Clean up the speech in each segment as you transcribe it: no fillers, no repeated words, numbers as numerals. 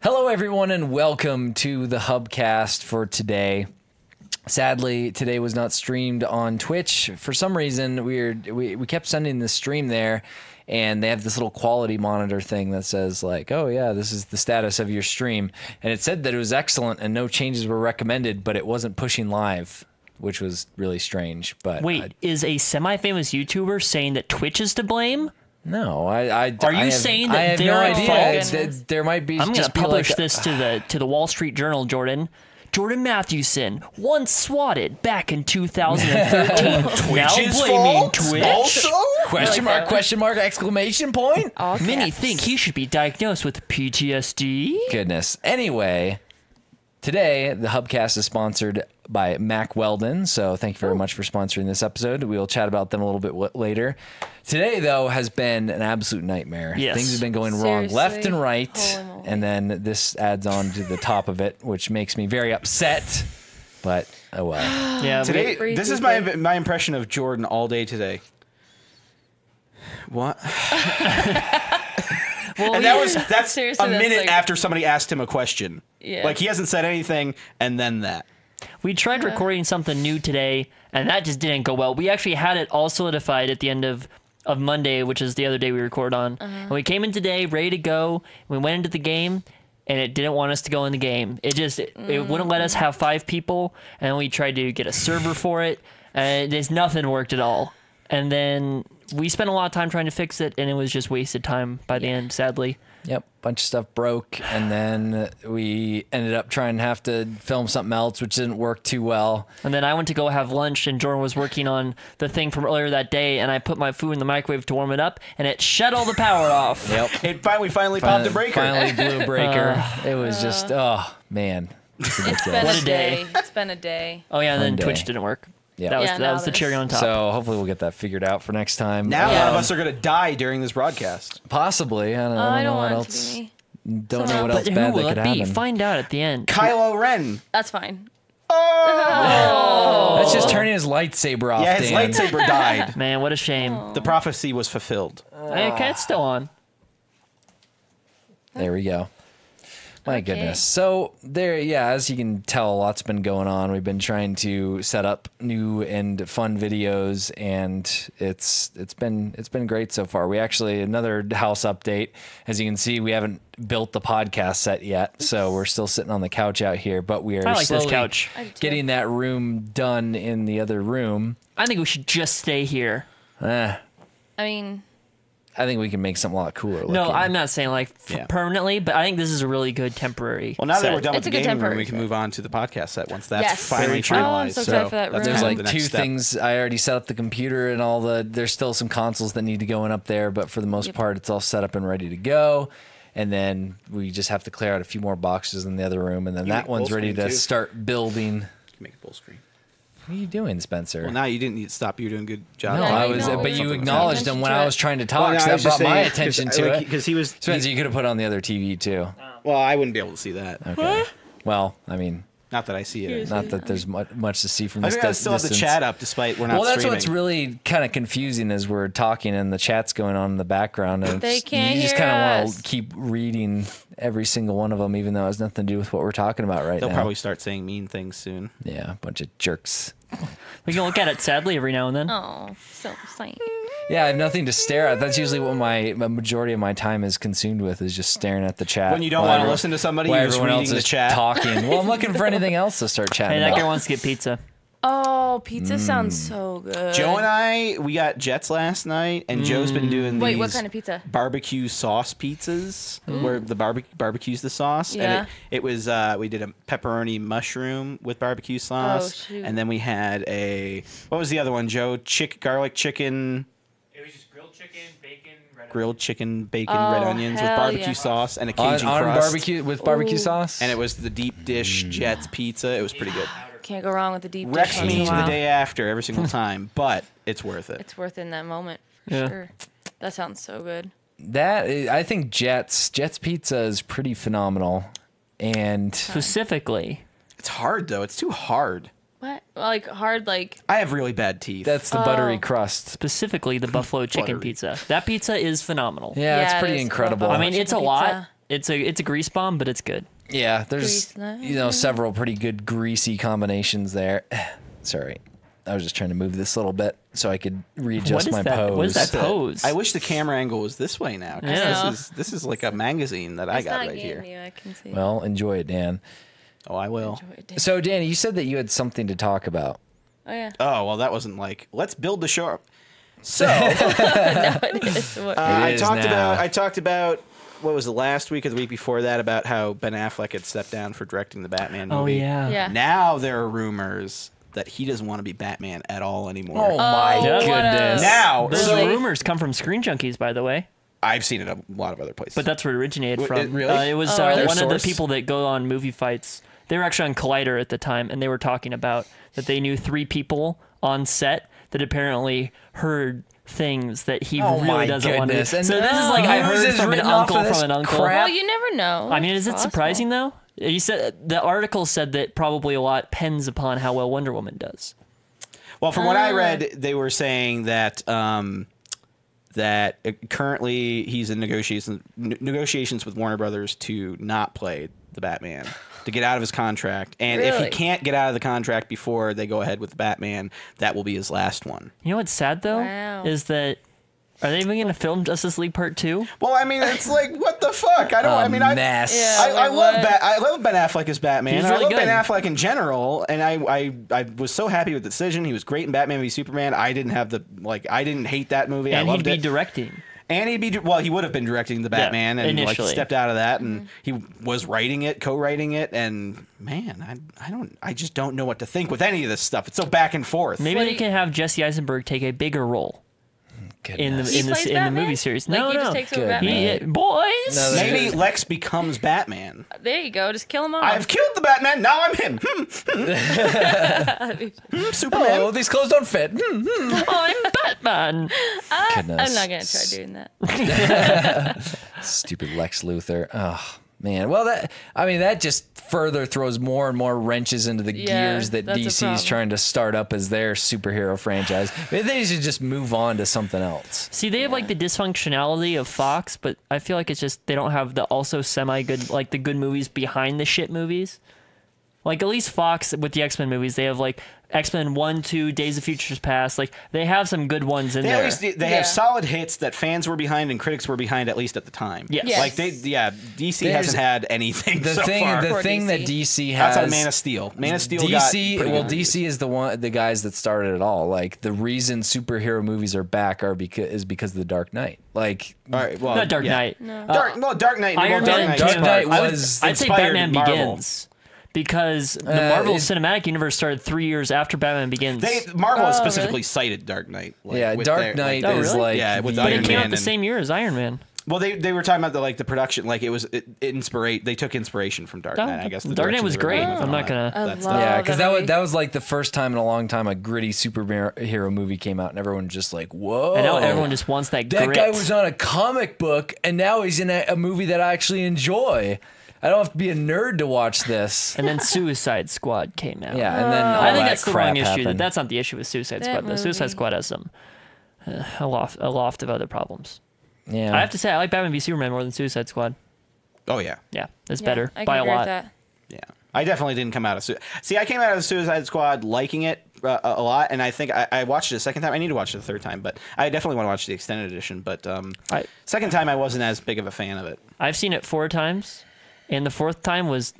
Hello, everyone, and welcome to the Hubcast for today. Sadly, today was not streamed on Twitch. For some reason, we kept sending the stream there, and they have this little quality monitor thing that says, like, oh, yeah, this is the status of your stream. And it said that it was excellent and no changes were recommended, but it wasn't pushing live, which was really strange. But wait, is a semi-famous YouTuber saying that Twitch is to blame? No, Are you saying that I have they're no at idea. fault? There might be. I'm going to just be publish like, this to the Wall Street Journal, Jordan. Jordan Mathewson, once swatted back in 2013. Twitch is blaming fault? Twitch. Also? question mark, exclamation point? Many think he should be diagnosed with PTSD. Goodness. Anyway, today the Hubcast is sponsored by Mack Weldon, so thank you very much for sponsoring this episode. We'll chat about them a little bit later. Today, though, has been an absolute nightmare. Yes. Things have been going wrong left and right, and then this adds on to the top of it, which makes me very upset, but oh well. Yeah, Today, this is my impression of Jordan all day today. What? well, And that's Seriously, a that's minute like- after somebody asked him a question. Yeah. Like, he hasn't said anything, and then that. we tried recording something new today, and that just didn't go well. We actually had it all solidified at the end of Monday, which is the other day we record on. And we came in today ready to go. We went into the game, and it didn't want us to go in the game. It wouldn't let us have 5 people, and then we tried to get a server for it, and nothing worked at all. And then we spent a lot of time trying to fix it, and it was just wasted time by the end, sadly. Yep, bunch of stuff broke, and then we ended up trying to have to film something else, which didn't work too well. And then I went to go have lunch, and Jordan was working on the thing from earlier that day, and I put my food in the microwave to warm it up, and it shut all the power off. Yep. It finally popped a breaker. Finally blew a breaker. It was just, oh, man. It's been What a a day. day. It's been a day. Oh, yeah, and then Fun day. Twitch didn't work. Yep. That was, Yeah, that was the cherry on top. So hopefully we'll get that figured out for next time. Now Yeah. one of us are going to die during this broadcast. Possibly. I don't I know don't what want else. it to be me. Don't know what but else who bad will that could it be? happen. Find out at the end. Kylo Ren. That's fine. Oh! That's just turning his lightsaber off. Yeah, his Dan. lightsaber died. Man, what a shame. The prophecy was fulfilled. Okay, it's still on. There we go. My Okay. goodness. So there, yeah, as you can tell, a lot's been going on. We've been trying to set up new and fun videos, and it's been great so far. We actually, another house update. As you can see, we haven't built the podcast set yet, so we're still sitting on the couch out here, but we are I like this slowly couch. I do too. getting that room done in the other room. I think we should just stay here. I mean, I think we can make something a lot cooler looking. No, I'm not saying like Yeah. permanently, but I think this is a really good temporary. Well, now that set. we're done with It's the a good gaming room, temporary we can set. move on to the podcast set once that's Yes. finally Very true. finalized. Oh, I'm so excited for that that's room. There's kind like of the two next step. things. I already set up the computer and all the. There's still some consoles that need to go in up there, but for the most part, it's all set up and ready to go. And then we just have to clear out a few more boxes in the other room, and then You that make one's full ready screen, to too. start building. Make it full screen. What are you doing, Spencer? Well, now you didn't need to stop. You're doing a good job. no, Yeah, I you was, know. but you Something acknowledged attention him when to I it. was trying to Well, talk. no, so I that was just brought my saying, attention to it. because he was. Spencer, you could have put on the other TV too. Well, I wouldn't be able to see that. Okay. Well, I mean, Not that I see it. not that there's much to see from I this think I still have the distance. chat up, despite we're not. Well, that's streaming. what's really kind of confusing as we're talking and the chat's going on in the background. And They can't you just hear kind of want us. to keep reading every single one of them, even though it has nothing to do with what we're talking about right They'll now. probably start saying mean things soon. Yeah, a bunch of jerks. We can look at it sadly every now and then. oh, so sweet. Yeah, I have nothing to stare at. That's usually what my majority of my time is consumed with, is just staring at the chat. When you don't while want to everyone- listen to somebody, while you're just everyone reading else the is chat. talking. Well, I'm looking for anything else to start chatting Hey, that about. guy wants to get pizza. Oh, pizza sounds so good. Joe and I, we got Jets last night, and Joe's been doing Wait, these what kind of pizza? barbecue sauce pizzas, where the barbecues the sauce. Yeah. And it was, we did a pepperoni mushroom with barbecue sauce. shoot. And then we had what was the other one, Joe? Garlic chicken. It was just grilled chicken, bacon, red Grilled chicken, bacon, Oh, red onions with hell barbecue yeah. sauce and a on Cajun crust. barbecue with barbecue Ooh. sauce. And it was the deep dish Jets pizza. It was pretty good. Can't go wrong with the deep dish Wrecks once in me a to the while. day after every single time, but it's worth it. It's worth it in that moment for Yeah. sure. That sounds so good. I think Jets Pizza is pretty phenomenal, and Specifically, It's hard though. It's too hard. What? Like hard, like I have really bad teeth. that's the buttery Oh. crust. specifically the buffalo chicken Buttery. pizza. That pizza is phenomenal. Yeah, it's it pretty is. incredible. I mean, it's a Chicken lot, pizza. it's a grease bomb, but it's good. Yeah, there's Grease lightning. several pretty good greasy combinations there. Sorry, I was just trying to move this little bit so I could readjust my pose. What is that pose? I wish the camera angle was this way now. 'Cause Yeah. this is like a magazine that I It's got not right getting here. you, I can see. Well, enjoy it, Dan. Oh, I will. Enjoy it. So, Danny, you said that you had something to talk about. Oh yeah. Oh well, that wasn't like let's build the show up. So No, it is. What- I is talked now. about what was the last week or the week before that about how Ben Affleck had stepped down for directing the Batman Oh movie. yeah. yeah. Now there are rumors that he doesn't want to be Batman at all anymore. Oh my Yeah. goodness! Now, Those so rumors come from Screen Junkies, by the way. I've seen it a lot of other places. But that's where it originated Wh- from. it- really? It was Oh, really? one of the Source? people that go on movie fights. They were actually on Collider at the time, and they were talking about that they knew 3 people on set that apparently heard things that he Oh my really doesn't want to. goodness. So And this is like I who's heard this from an written off uncle of this from an uncle. crap? Well, you never know. I mean, is it It's possible. surprising though? He said the article said that probably a lot depends upon how well Wonder Woman does. well, from what I read, they were saying that currently he's in negotiations with Warner Brothers to not play the Batman, to get out of his contract. And if he Really? can't get out of the contract before they go ahead with the Batman, that will be his last one. You know what's sad though Wow. is that are they even going to film Justice League Part 2? Well, I mean, it's like, what the fuck? I don't. I mean, mess. Yeah. I love What? I love Ben Affleck as Batman. He's I really love Ben good. Affleck in general, and I was so happy with the decision. He was great in Batman v Superman. I didn't hate that movie. I And he'd loved be it. directing. And he would have been directing the Batman, and like initially. stepped out of that, and he was writing it, co-writing it, and man, I just don't know what to think with any of this stuff. It's so back and forth. Maybe What they do you- can have Jesse Eisenberg take a bigger role in the Goodness. He in the plays in the Batman? movie series. Like, No, he no. just takes over Good Batman. He, boys. No, Maybe Lex becomes Batman. There you go. Just kill him off. I've killed the Batman. Now I'm him. Superman. Oh, these clothes don't fit. I'm Batman. Goodness. I'm not gonna try doing that. Stupid Lex Luthor. Oh man. Well, that just further throws more and more wrenches into the Yeah, gears that that's a DC's problem. trying to start up as their superhero franchise. Maybe they should just move on to something else. See, they have like the dysfunctionality of Fox, but I feel like it's just they don't have the also semi good like the good movies behind the shit movies. Like at least Fox with the X-Men movies, they have like X-Men 1, 2, Days of Futures Past. Like they have some good ones in They, at there. least, they Yeah. have solid hits that fans were behind and critics were behind, at least at the time. Yes. Yes. Like DC There's- hasn't had anything The so far. the Poor thing that DC. DC has Outside of Man of Steel. Man of Steel got DC, pretty well, good reviews. DC is the guys that started it all. Like the reason superhero movies are back is because of the Dark Knight. Like All right, well, Not Dark yeah. Knight. Dark Knight. Iron well, Man Dark came Knight, out- was I'd say inspired Batman Marvel. Begins. Because the Marvel it- Cinematic Universe started 3 years after Batman Begins. Marvel has Oh, specifically really? cited Dark Knight. Like, yeah, with Dark their- Knight Oh, is really? like Yeah, with the- but Iron it came Man out the and- same year as Iron Man. Well, they were talking about the production, like they took inspiration from Dark Knight. I guess the Dark Knight direction was they were great. going I'm and not all gonna- that I stuff. love Yeah, because that movie. that was like the first time in a long time a gritty superhero movie came out, and everyone was just like, "Whoa!" And now everyone just wants that that grit. guy was on a comic book, and now he's in a movie that I actually enjoy. I don't have to be a nerd to watch this. And then Suicide Squad came out. Yeah, and then all I think that that's the crap wrong issue. happened. That's not the issue with Suicide That Squad. The Suicide movie. Squad has some a loft of other problems. Yeah, I have to say, I like Batman v Superman more than Suicide Squad. Oh yeah, Yeah, it's Yeah, better I can by a agree with lot. that. yeah. I definitely didn't come out of I came out of Suicide Squad liking it a lot, and I think I watched it a second time. I need to watch it a third time, but I definitely want to watch the extended edition. But second time, I wasn't as big of a fan of it. I've seen it 4 times, and the 4th time was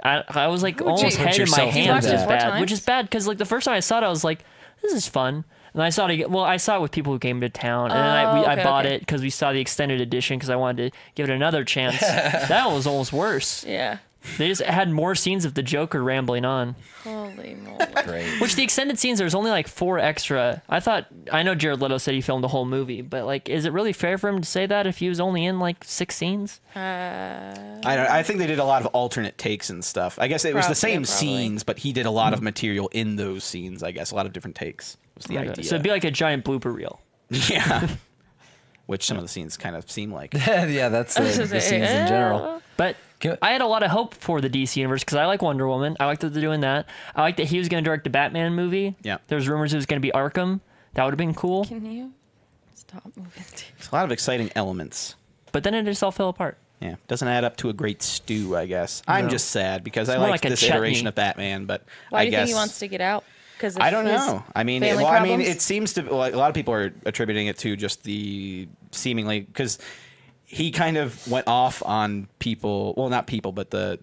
I was like Would you almost put head in my yourself through hands that? as 4 bad, which times? is bad because like the first time I saw it, I was like, this is fun. And I saw it again. Well, I saw it with people who came to town, and then I okay, bought okay. it because we saw the extended edition because I wanted to give it another chance. That one was almost worse. Yeah. They just had more scenes of the Joker rambling on. Holy moly. great. Which the extended scenes, there's only like 4 extra. I know Jared Leto said he filmed the whole movie, but like, is it really fair for him to say that if he was only in like 6 scenes? I think they did a lot of alternate takes and stuff. I guess it was the same Probably. scenes, but he did a lot of material in those scenes. I guess a lot of different takes was the idea. So it'd be like a giant blooper reel. yeah, which some of the scenes kind of seem like. Yeah, that's the scenes in general. But Can- I had a lot of hope for the DC universe because I like Wonder Woman. I like that they're doing that. I like that he was going to direct the Batman movie. Yeah. There's rumors it was going to be Arkham. That would have been cool. Can you stop moving? It's a lot of exciting elements. But then it just all fell apart. Yeah, doesn't add up to a great stew, I guess. I'm just sad because I more like like a this chutney. iteration of Batman, but Why I do you guess think he wants to get out? Because I don't know. I mean, problems? it seems to like a lot of people are attributing it to just the seemingly because he kind of went off on people. Well, not people, but the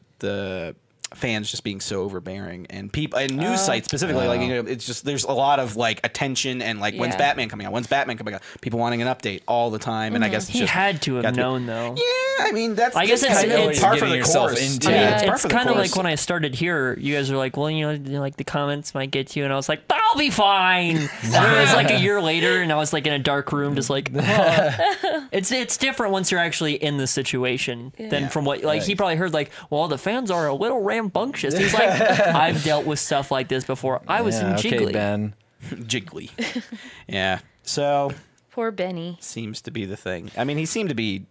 fans just being so overbearing and people and news sites specifically like it's just there's a lot of like attention and like when's Yeah. Batman coming out, people wanting an update all the time, and I guess it's He just had to got have known though. Yeah, I mean that's I guess just it's- kind of it's par for getting the yourself course. into. Yeah, It's par It's for the kind of course. like when I started here, you guys were like, well, like the comments might get you, and I was like, I'll be fine. And it was like a year later, and I was like in a dark room, just like, it's different once you're actually in the situation than from what like he probably heard like, well, the fans are a little rambunctious. He's like, I've dealt with stuff like this before. I was in okay, Jiggly. Ben. Jiggly. Yeah. So Poor Benny. seems to be the thing. I mean, he seemed to be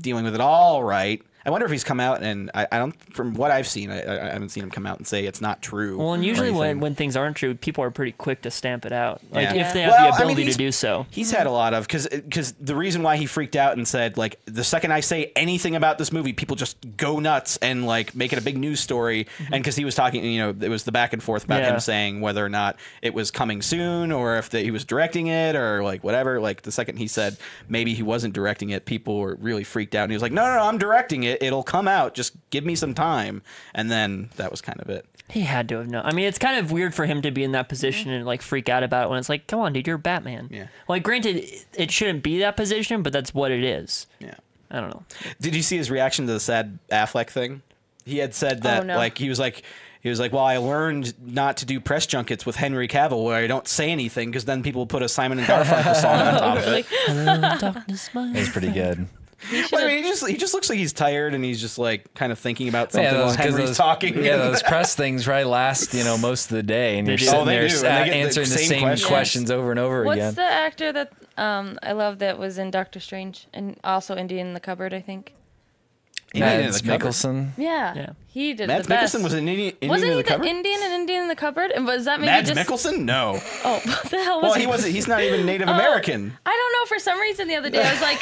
dealing with it all right. I wonder if he's come out and I don't. From what I've seen, I haven't seen him come out and say it's not true. Well, and or usually anything. when things aren't true, people are pretty quick to stamp it out. Like Yeah. if they have Well, the I mean, ability he's- to do so. He's had a lot of because the reason why he freaked out and said like the second I say anything about this movie, people just go nuts and like make it a big news story. And because he was talking, it was the back and forth about Yeah. him saying whether or not it was coming soon or if he was directing it or like whatever. Like the second he said maybe he wasn't directing it, people were really freaked out. And he was like, no, I'm directing it. It'll come out. Just give me some time. And then that was kind of it. He had to have known. I mean, it's kind of weird for him to be in that position and like freak out about it when it's like, come on, dude, you're Batman. Yeah. Like, granted, it shouldn't be that position, but that's what it is. Yeah. I don't know. Did you see his reaction to the sad Affleck thing? He had said that no. like he was like, well, I learned not to do press junkets with Henry Cavill where I don't say anything because then people put a Simon and Garfunkel song on top of it. It's pretty good. Well, I mean, he just looks like he's tired and he's just like kind of thinking about something Yeah, while those, 'cause Henry's those- talking. Yeah, those press things probably last, most of the day, and you're do. sitting Oh, they there do, and they get the answering the same same questions. questions over and over What's again. the actor that I love that was in Doctor Strange and also Indian in the Cupboard, I think? Indian in Mads the Cupboard. Mikkelsen. Yeah. He did Mads the best. Mikkelsen was an Indian Wasn't in he the the cupboard. Indian in Indian in the Cupboard? And was that maybe Mads just... Mikkelsen? No. Oh, what the hell was Well, he? he wasn't. He's not even Native American. I don't know. For some reason, the other day I was like,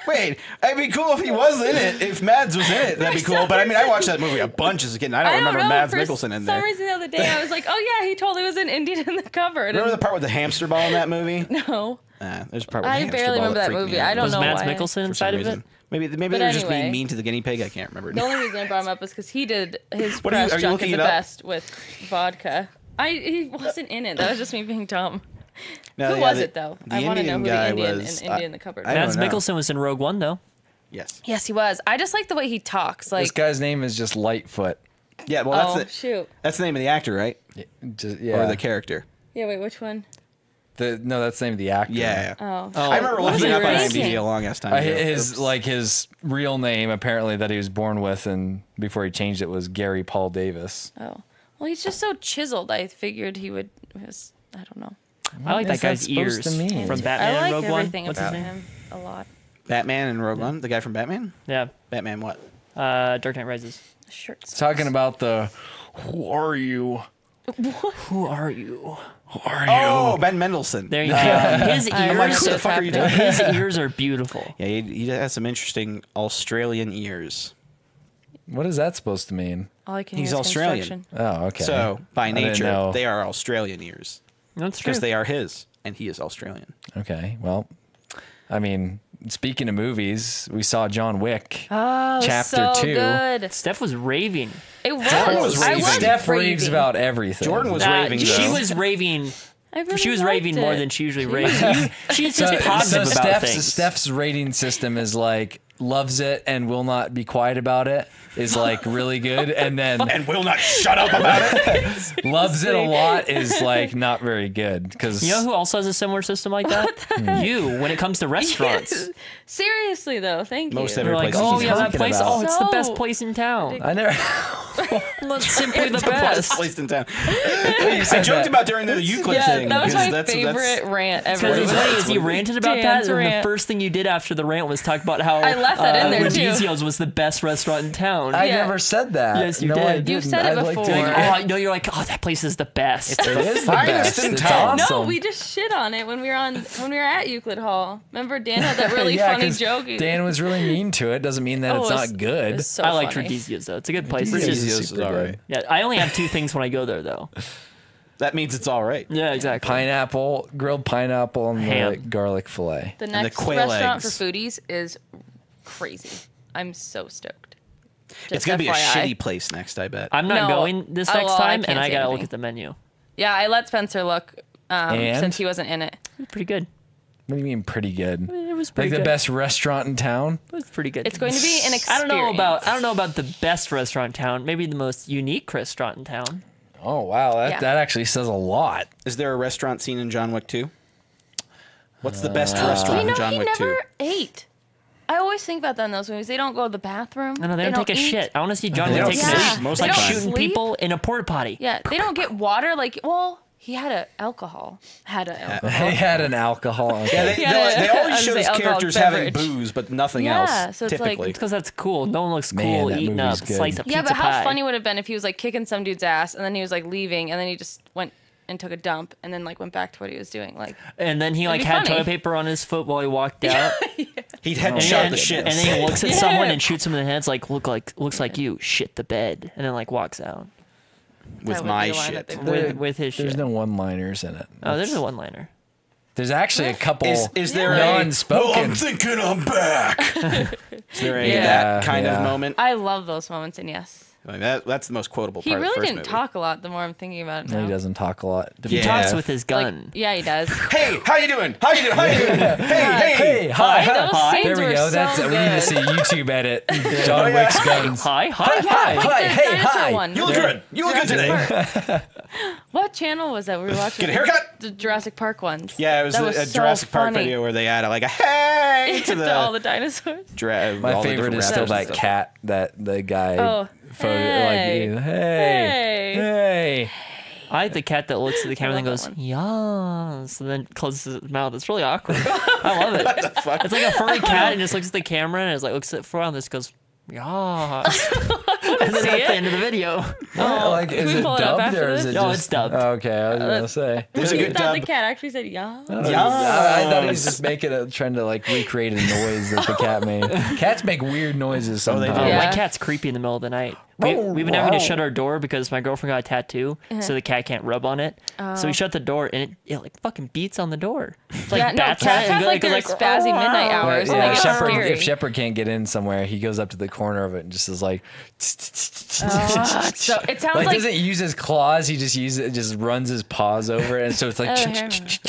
Wait, it'd be cool if he was in it. If Mads was in it, that'd be cool. But I mean, I watched that movie a bunch as a kid, and I don't remember know. Mads For Mikkelsen in some there. reason, the other day I was like, oh yeah, he totally was in Indian in the Cupboard. Remember the And part with the hamster ball in that movie? no, There's a part with the I hamster barely ball remember that freaked me movie. out I don't Was know Mads why. Mikkelsen for some inside of reason. it? Maybe But they were just being anyway. mean to the guinea pig. I can't remember. The only reason I brought him up is because he did his What are you- press are you junk looking at the it up? best with vodka. He wasn't in it. That was just me being dumb. No, Who yeah, was the- it though? the I want to know Indian who the guy Indian was, in Indian in the Cupboard. I don't Mads know. Mikkelsen was in Rogue One, though. Yes. Yes, he was. I just like the way he talks. This Like, guy's name is just Lightfoot. Yeah. Well, oh that's shoot. the name of the actor, right? Just, Or yeah. the character. Yeah, wait, which one? No, that's the name of the actor. Yeah. Oh, I remember What looking was up he on thinking? IMDb a long ass time ago. His real name apparently that he was born with and before he changed it was Gary Paul Davis. Oh, well, he's just so chiseled. I figured he would. I don't know. I like is that guy's that supposed ears to mean? from I Batman like and Rogue One. everything What's his about name? him a lot. Batman and Rogue One, the guy from Batman. Yeah. Batman what? Dark Knight Rises. Shirts. Talking about the who are you? Who are you? Who are Oh, Ben Mendelsohn. There you go. His I'm like, ears, who the fuck are you doing? his ears are beautiful. Yeah, he has some interesting Australian ears. What is that supposed to mean? All I can He's hear is Australian. construction. Oh, okay. So, by didn't nature, know. they are Australian ears. That's true. Because they are his, and he is Australian. Okay. Well, I mean, speaking of movies, we saw John Wick. Oh, Chapter so 2. good. Steph was raving. It was. was I raving. was Steph raves raving. about everything. Jordan was raving, though. She was raving. I really She was liked raving more it. than she usually raves. She's just positive about Steph's, things. Steph's rating system is like loves it and will not be quiet about it is like really good, and then and will not shut up about it. loves it a lot is like not very good because You know who also has a similar system like that? You, when it comes to restaurants. Seriously though, thank Most you. every You're like, place oh is yeah, that talking place. about. Oh, it's the best So place in town. I never. That's simply the the best best. place in town. I joked about during the Euclid Yeah, thing. that was because my that's- favorite rant ever. Because it's funny is That's you what it ranted about Dan's that, and the rant. first thing you did after the rant was talk about how I left that in there too. Rendizio's was the best restaurant in town. I Yeah. never said that. Yes, you no, did. I You've didn't. said it I'd like to- before. Oh, no, you're like, oh, that place is the best. It is the finest best. in It's town. awesome. No, we just shit on it when we were at Euclid Hall. Remember Dan had that really Yeah, funny 'cause joke. Dan was really mean to it. Doesn't mean that Oh, it's it was- not good. it was so I like funny. Rendizio's though. It's a good place. It's Rendizio's just, is super all good. right. yeah, I only have two things when I go there though. That means it's all right. Yeah, exactly. Pineapple, grilled pineapple, and Ham. the garlic fillet. The the next quail restaurant eggs. for foodies is crazy. I'm so stoked. It's Just gonna be a FYI. shitty place next, I bet. I'm not No. going this Oh, next well, I time, can't and I say gotta look anything. at the menu. Yeah, I let Spencer look And? since he wasn't in it. Pretty good. What do you mean pretty good? It was Like pretty the good. best restaurant in town? It was pretty good. It's going to be an experience. I don't know about the best restaurant in town. Maybe the most unique restaurant in town. Oh, wow. That, Yeah. that actually says a lot. Is there a restaurant scene in John Wick 2? What's the best restaurant You know, in John he Wick 2? never ate. I always think about that in those movies. They don't go to the bathroom. No, they don't take a eat. shit. I want to see John They Wick don't taking sleep a shit. most They of the don't time. Shooting sleep. people in a porta potty. Yeah, they don't get water. Like, well, he had a alcohol. Had a alcohol. He had an alcohol. Yeah, Okay. they I always was show gonna these say alcoholic characters having beverage. booze, but nothing Yeah, else. so it's like- Typically, It's because that's cool. No one looks cool Man, that eating a movie's good. slice of pizza Yeah, but how pie. funny would it have been if he was like kicking some dude's ass and then he was like leaving and then he just went and took a dump and then like went back to what he was doing. Like, And then he like be had funny. toilet paper on his foot while he walked out. he'd headshot and, the shit. and then he looks at Yeah. someone and shoots him in the head. It's like looks like you shit the bed, and then like walks out that with would my be the line shit. that they- with his There's shit. no one-liners in it. Oh, there's a one-liner. There's actually a couple Is there a non-spoken. thinking I'm back? Is there a Yeah. that kind Yeah. of moment? I love those moments, and yes, Like that's the most quotable he part of the really first didn't movie. talk a lot. The more I'm thinking about it now. No, he doesn't talk a lot. He Yeah. talks with his Like, gun. yeah, he does. Hey, how you doing? How you doing? How you doing? Hey, hi, Those scenes There we were go. so That's we need to good. see a YouTube edit. John Wick's guns. Hi. Hi, Like the hey, dinosaur hi. one. You look good. You look good today. What channel was that we were watching? Get a haircut. The Jurassic Park ones. Yeah, it was That a so Jurassic Park funny. video where they add like a hey to To all the dinosaurs. My favorite is still that cat that the guy Oh, photo hey. like hey. I like the cat that looks at the camera and love goes, that "Yes," and then closes his mouth. It's really awkward. I love it. It's like a furry cat and just looks at the camera and is like looks at front and just goes, "Yes," and then that's the end of the video. Like, Can is we it pull it up dubbed after or is this? it No, just? it's dubbed. Oh, okay, I was gonna say. There's a You good thought the dub. cat actually said yeah. I thought he was just making it, trying to like recreate a noise that the cat made. Cats make weird noises they do. sometimes. Yeah. My cat's creepy in the middle of the night. We've been having to shut our door because my girlfriend got a tattoo, so the cat can't rub on it. So we shut the door, and it like fucking beats on the door. It's like Yeah, no, bats cats at it have and like goes their spazzy midnight hours. and Yeah, they get Shepherd, scary. if Shepherd can't get in somewhere, he goes up to the corner of it and just is like. So it sounds Like like. doesn't use his claws, he just runs his paws over it, and so it's like.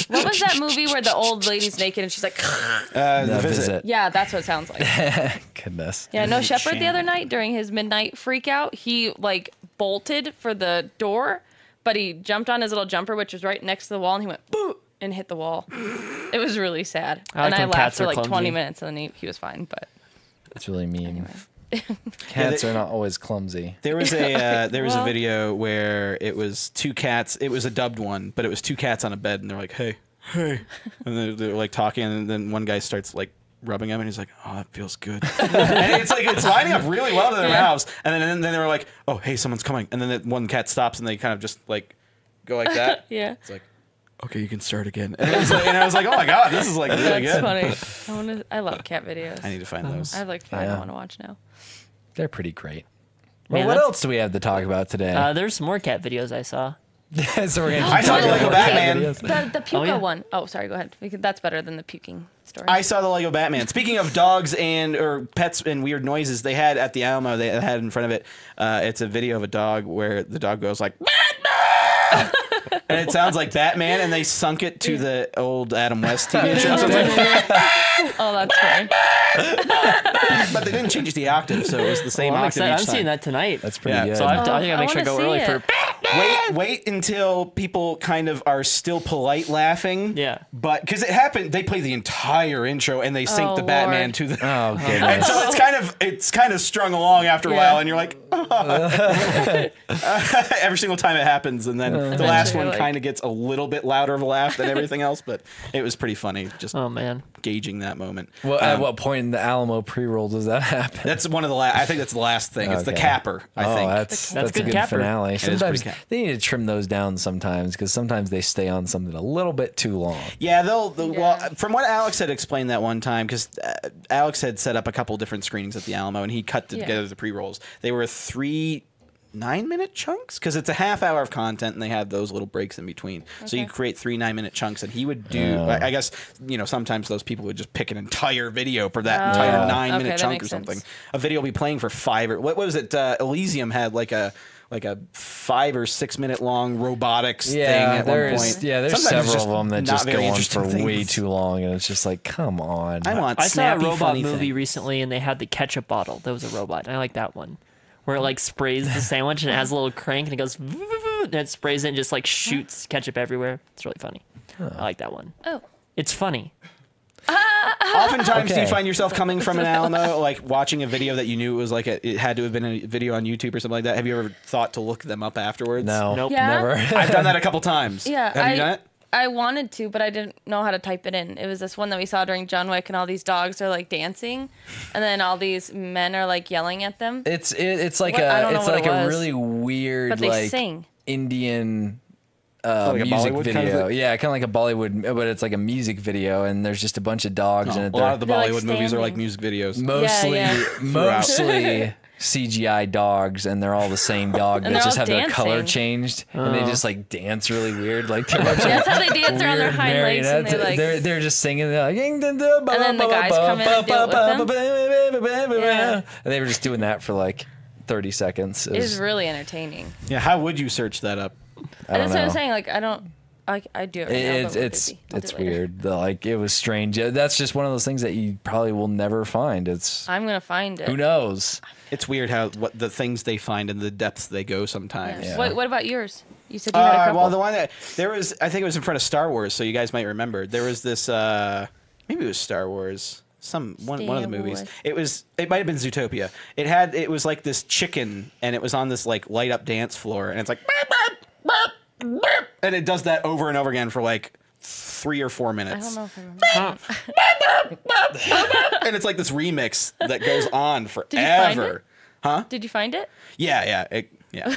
What was that movie where the old lady's naked and she's like, The The visit. visit. yeah, that's what it sounds like. Goodness. Yeah, no, Shepherd the other night during his midnight freak out, he like bolted for the door, but he jumped on his little jumper, which was right next to the wall, and he went boo and hit the wall. It was really sad. I like And I when laughed cats for are like 20 clumsy. minutes, and then he was fine. But It's really mean. Cats are not always clumsy. There was a Well- video where it was two cats. It was a dubbed one, but it was two cats on a bed, and they're like, "Hey, hey," and they're like talking, and then one guy starts like rubbing him, and he's like, "Oh, that feels good," and it's like it's lining up really well to their mouths, and then they were like, "Oh, hey, someone's coming," and then that one cat stops, and they kind of just like go like that. yeah, It's like, okay, you can start again, and, I was like, "Oh my god, this is like really that's good." funny. I love cat videos. I need to find those. I have like 5 I Yeah. want to watch now. They're pretty great. Well, Man, what that's- else do we have to talk about today? There's some more cat videos I saw. So we're gonna I saw talk the about Lego cat Batman. videos. The Puka yeah. one. Oh, sorry. Go ahead. That's better than the puking story. I saw the Lego Batman. Speaking of dogs or pets and weird noises, they had at the Alamo. They had in front of it. It's a video of a dog where the dog goes like Batman, and it sounds like Batman. And they sunk it to the old Adam West TV show, so it's like, Oh, that's funny. but they didn't change the octave, so it was the same Well, I'm octave excited. each I'm time. seeing that tonight. That's pretty Yeah, good. So I think I I make sure I wanna go early see for it. Wait until people kind of are still polite laughing. Yeah. But because it happened, they play the entire intro and they sync Oh, the Batman Lord. to the. Oh, And goodness. so it's kind of strung along after a Yeah. while, and you're like, every single time it happens, and then the last Eventually, one like- kind of gets a little bit louder of a laugh than everything else. But it was pretty funny, just Oh man. gauging that moment. Well, at what point in the Alamo pre-roll does that happen? That's one of the last. I think that's the last thing. It's the Okay. capper. I think. That's That's a good good capper. finale. is pretty Sometimes cap. they need to trim those down sometimes because sometimes they stay on something a little bit too long. Yeah, well, from what Alex had explained that one time, because Alex had set up a couple different screenings at the Alamo, and he cut together the pre-rolls. They were 3 9-minute chunks because it's a half hour of content, and they have those little breaks in between. So you create 3 9-minute chunks, and he would do. Yeah. I guess sometimes those people would just pick an entire video for that entire 9-minute that chunk makes or something. sense. A video will be playing for 5 or what was it? Elysium had like a 5 or 6 minute long robotics thing at one point. there's Sometimes it's several just of them that not just very go on interesting for things. way too long, and it's just like, come on. I want I saw a snappy, robot funny movie thing. recently, and they had the ketchup bottle. That was a robot. And I like that one, where it like sprays the sandwich and it has a little crank and it goes, and it sprays it and just like shoots ketchup everywhere. It's really funny. I like that one. Oh. It's funny. Oftentimes, do you Okay. find yourself coming from an Alamo, like watching a video that you knew it was like it had to have been a video on YouTube or something like that? Have you ever thought to look them up afterwards? No, Nope. Yeah. never. I've done that a couple times. Yeah, Have you done it? I wanted to, but I didn't know how to type it in. It was this one that we saw during John Wick, and all these dogs are like dancing, and then all these men are like yelling at them. It's like What? I don't know it's what like it a was. really weird But they like sing. Indian like a music Bollywood kind of video. thing? Yeah, kind of like a Bollywood, but it's like a music video, and there's just a bunch of dogs in A it. lot of the They're, like, Bollywood movies are like standing. music videos. Mostly, Yeah. mostly CGI dogs, and they're all the same dog. And They they're just all have their color dancing. changed, and they just like dance really weird. Like they're like That's how they dance around their weird hind legs, and marionettes. they like. They're just singing. They're like, and then the guys come in and do it with Yeah. And they were just doing that for like 30 seconds. It It's was, really entertaining. Yeah, how would you search that up? I don't That's what I'm know. saying. Like I don't. I do it right now, It's but we're it's busy. I'll it's do it later. weird. Like it was strange. That's just one of those things that you probably will never find. It's I'm gonna find it. who knows. It's weird how what the things they find and the depths they go sometimes. Yeah. Yeah. What about yours? You said you had a couple. Well, the one that there was, I think it was in front of Star Wars, so you guys might remember. There was this, maybe it was Star Wars, one of the Star movies. Wars. It might have been Zootopia. It was like this chicken, and it was on this like light up dance floor, and it's like, "Burp, burp, burp, burp," and it does that over and over again for like 3 or 4 I minutes. don't know if I remember. And it's like this remix that goes on forever. Did you find it? Did you find it? Yeah.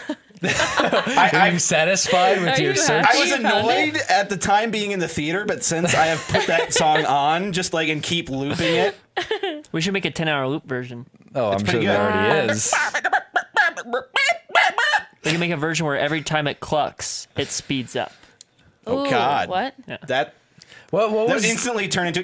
Are you satisfied with Are your you search? happy? I was You found annoyed at the time being in the theater, but since I have put that song on, just like and keep looping it. We should make a 10-hour loop version. Oh, I'm sure pretty there good. already is. We can make a version where every time it clucks, it speeds up. Oh Ooh, God, What? that What that was? instantly turned into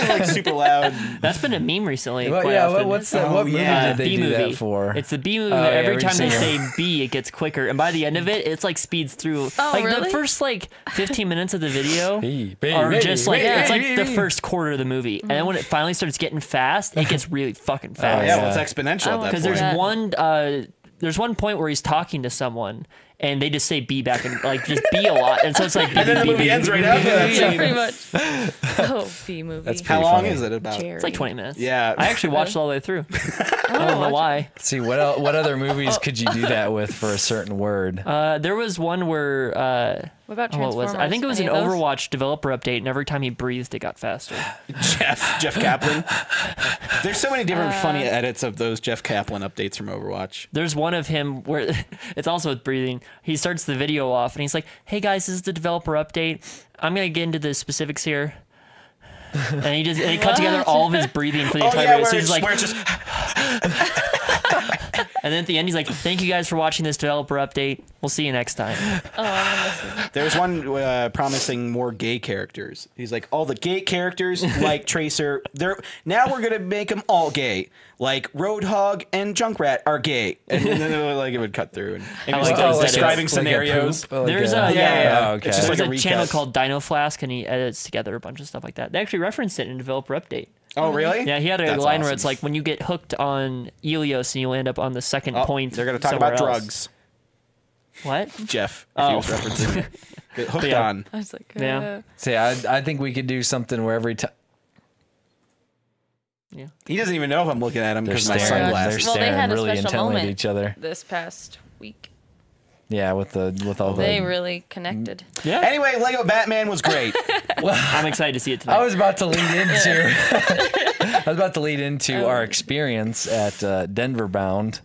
like super loud. That's been a meme recently. What, quite yeah, often. what's that? Oh, what movie yeah. did they B do movie. that for? It's the B movie. Oh, Where yeah, every we time they seen say it. B, it gets quicker, and by the end of it, it's like speeds through. Oh, like the really? first like 15 minutes of the video B, are B, just B, like B, it's like B, the B. first quarter of the movie, and then when it finally starts getting fast, it gets really fucking fast. Yeah, Yeah. well, it's exponential at that Because point. there's one point where he's talking to someone, and they just say B back and like just B a lot, and so it's like B, And then B, the B, movie B, ends B, right B, after B, that B. scene. Yeah, pretty much. Oh, B movie. That's How pretty long funny. is it about? Cherry. It's like 20 minutes. Yeah. I actually watched it all the way through. I don't know watch it. why. See what other movies could you do that with for a certain word? There was one where What about what Transformers? was it? I think it was an Any of those? Overwatch developer update, and every time he breathed, it got faster. Jeff Kaplan. There's so many different funny edits of those Jeff Kaplan updates from Overwatch. There's one of him where it's also with breathing. He starts the video off, and he's like, "Hey guys, this is the developer update. I'm gonna get into the specifics here." And he cut together all of his breathing for the Oh entire yeah, video. where So it's, he's like, where it's just and then at the end, he's like, "Thank you guys for watching this developer update. We'll see you next time." There's one promising more gay characters. He's like, all the gay characters like Tracer. Now we're gonna make them all gay. Like Roadhog and Junkrat are gay, and then like it would cut through and I just like like those describing edits. scenarios. There's a- Yeah. Oh, okay. It's just There's like a a channel recap. called Dino Flask, and he edits together a bunch of stuff like that. They actually referenced it in developer update. Oh really? Yeah, he had a That's line where awesome. it's like, when you get hooked on Ilios and you'll end up on the second point. They're gonna talk somewhere about else. drugs. What? Jeff, if he was referencing it. Get hooked yeah. on. I was like, Yeah. See, I think we could do something where every time Yeah. He doesn't even know if I'm looking at him they're because of my staring, they're sunglasses. Well, they staring had a really special intently at moment. each other. this past week. Yeah, with all They the. really connected. Yeah. Anyway, Lego Batman was great. I'm excited to see it tonight. I was about to lead into. I was about to lead into our experience at Denver Bound.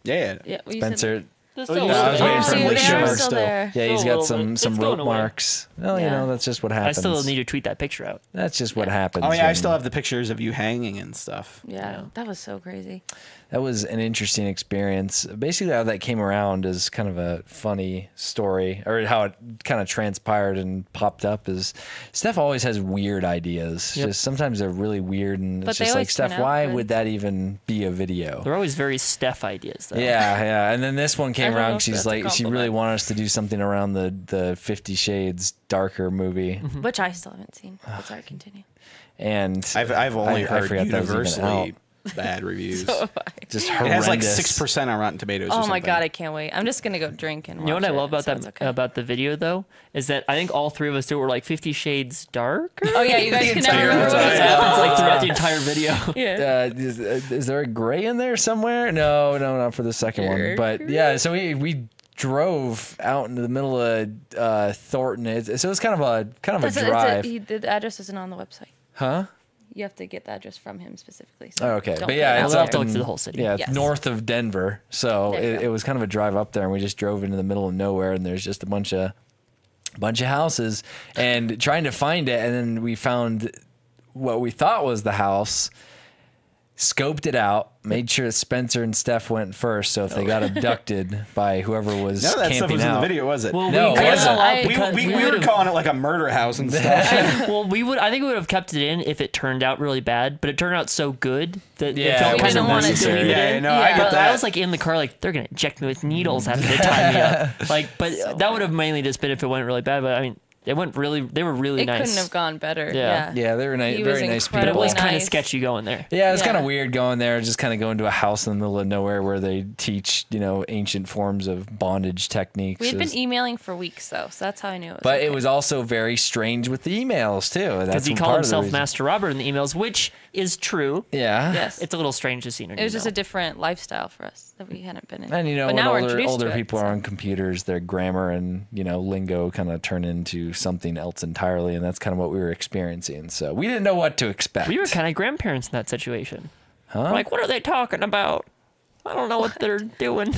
Yeah. Yeah, well, you Spencer. There's Oh, still a yeah, little I was bit. waiting for him to they show are us still still. there. Yeah, he's Still a got little bit. It's some going rope away. marks. Well, you Yeah. know, that's just what I happens. still need to tweet that picture out. That's just what happens. Oh, yeah, I when- still have the pictures of you hanging and stuff. Yeah, that was so crazy. That was an interesting experience. Basically, how that came around is kind of a funny story, or how it kind of transpired and popped up. Is Steph always has weird ideas. Yep. Just sometimes they're really weird, and But it's they just like, always turn Steph, out why good. would that even be a video? They're always very Steph ideas, though. Yeah, yeah. And then this one came I don't know around. if She's that's a like, she really compliment. wanted us to do something around the 50 Shades Darker movie, Which I still haven't seen. But sorry, continue. and I've only I heard forgot that was even universally bad reviews. just It horrendous. has like 6% on Rotten Tomatoes. or Oh my something. god, I can't wait. I'm just gonna go drink and watch You know what I it, love about so that it's okay. about the video though is that I think all three of us do were like 50 Shades darker. Oh yeah, you guys can never entire remember time. what It it's happens called. like throughout the entire video. Yeah. Is there a gray in there somewhere? No, not for the second one. But yeah, so we drove out into the middle of Thornton. So it was kind of a drive, The address isn't on the website. huh? You have to get the address from him specifically. Oh, So okay, don't but put yeah, it it's We'll out have to up look in, through the whole city. Yeah, it's Yes. north of Denver, so There you it go. was kind of a drive up there, and we just drove into the middle of nowhere, and there's just a bunch of houses, and trying to find it, and then we found what we thought was the house. Scoped it out, made sure Spencer and Steph went first, so if they got abducted by whoever was None of that stuff camping was in out, the video, was it? Well, No, we it cut it wasn't. all out I- because we were would've- calling it like a murder house and stuff. Well, I think we would have kept it in if it turned out really bad, but it turned out so good that Yeah, it felt it kind wasn't of weird to necessary. leave it Yeah, in. no, I get But that. I was like in the car, like they're gonna inject me with needles after they tie me up. Like, but that would have mainly just been if it went really bad. But I mean, they were really It nice. couldn't have gone better. Yeah. Yeah. yeah, they were He was very nice But it people. was incredibly kind of nice. sketchy going there. Yeah, it's kind of Yeah. weird going there, just kind of going to a house in the middle of nowhere where they teach, ancient forms of bondage techniques. We had It been was- emailing for weeks though, so that's how I knew it was. but okay. it was also very strange with the emails too. Because That's he part called of the himself reason. Master Robert in the emails, which is true. Yeah. Yes. It's a little strange to see in an It was just a email. different lifestyle for us that we hadn't been in. And but when now we're older, introduced older to it, people so- are on computers, their grammar and lingo kind of turn into something else entirely, and that's kind of what we were experiencing. So we didn't know what to expect. We were kind of grandparents in that situation. huh? We're like, what are they talking about? I don't know what they're doing.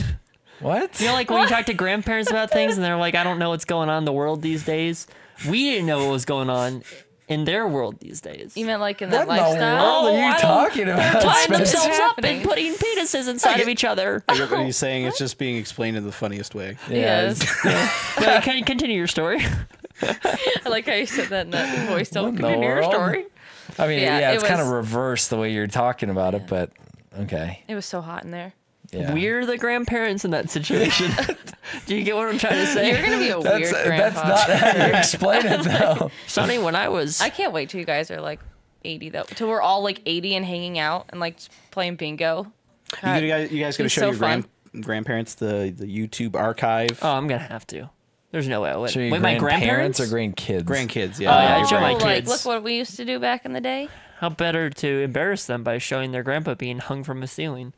What? You know, like when you talk to grandparents about things and they're like, I don't know what's going on in the world these days. We didn't know what was going on in their world these days. You meant like in What that in the lifestyle? world are I you don't- talking about? Tying Spencer? themselves up and happening? putting penises inside of each other. What he's saying it's just being explained in the funniest way. Yeah, Yes. But can you continue your story? I like how you said that in that voice. Don't What in the continue your world? story. I mean, Yeah, yeah, it it's kind of was- reversed the way you're talking about it, but okay. It was so hot in there. Yeah. We're the grandparents in that situation. Do you get what I'm trying to say? You're gonna be a weird That's grandpa. not how you explain it, though. Sonny, when I was I can't wait till you guys are like 80 though. Till we're all like 80 and hanging out and like playing bingo. God. You guys going to It's show so your fun. grandparents the YouTube archive? Oh, I'm gonna have to. There's no way I would. So your Wait, my grandparents grandparents or grandkids? Grandkids, Oh, yeah, yeah. I show my like, kids. look what we used to do back in the day. How better to embarrass them by showing their grandpa being hung from a ceiling?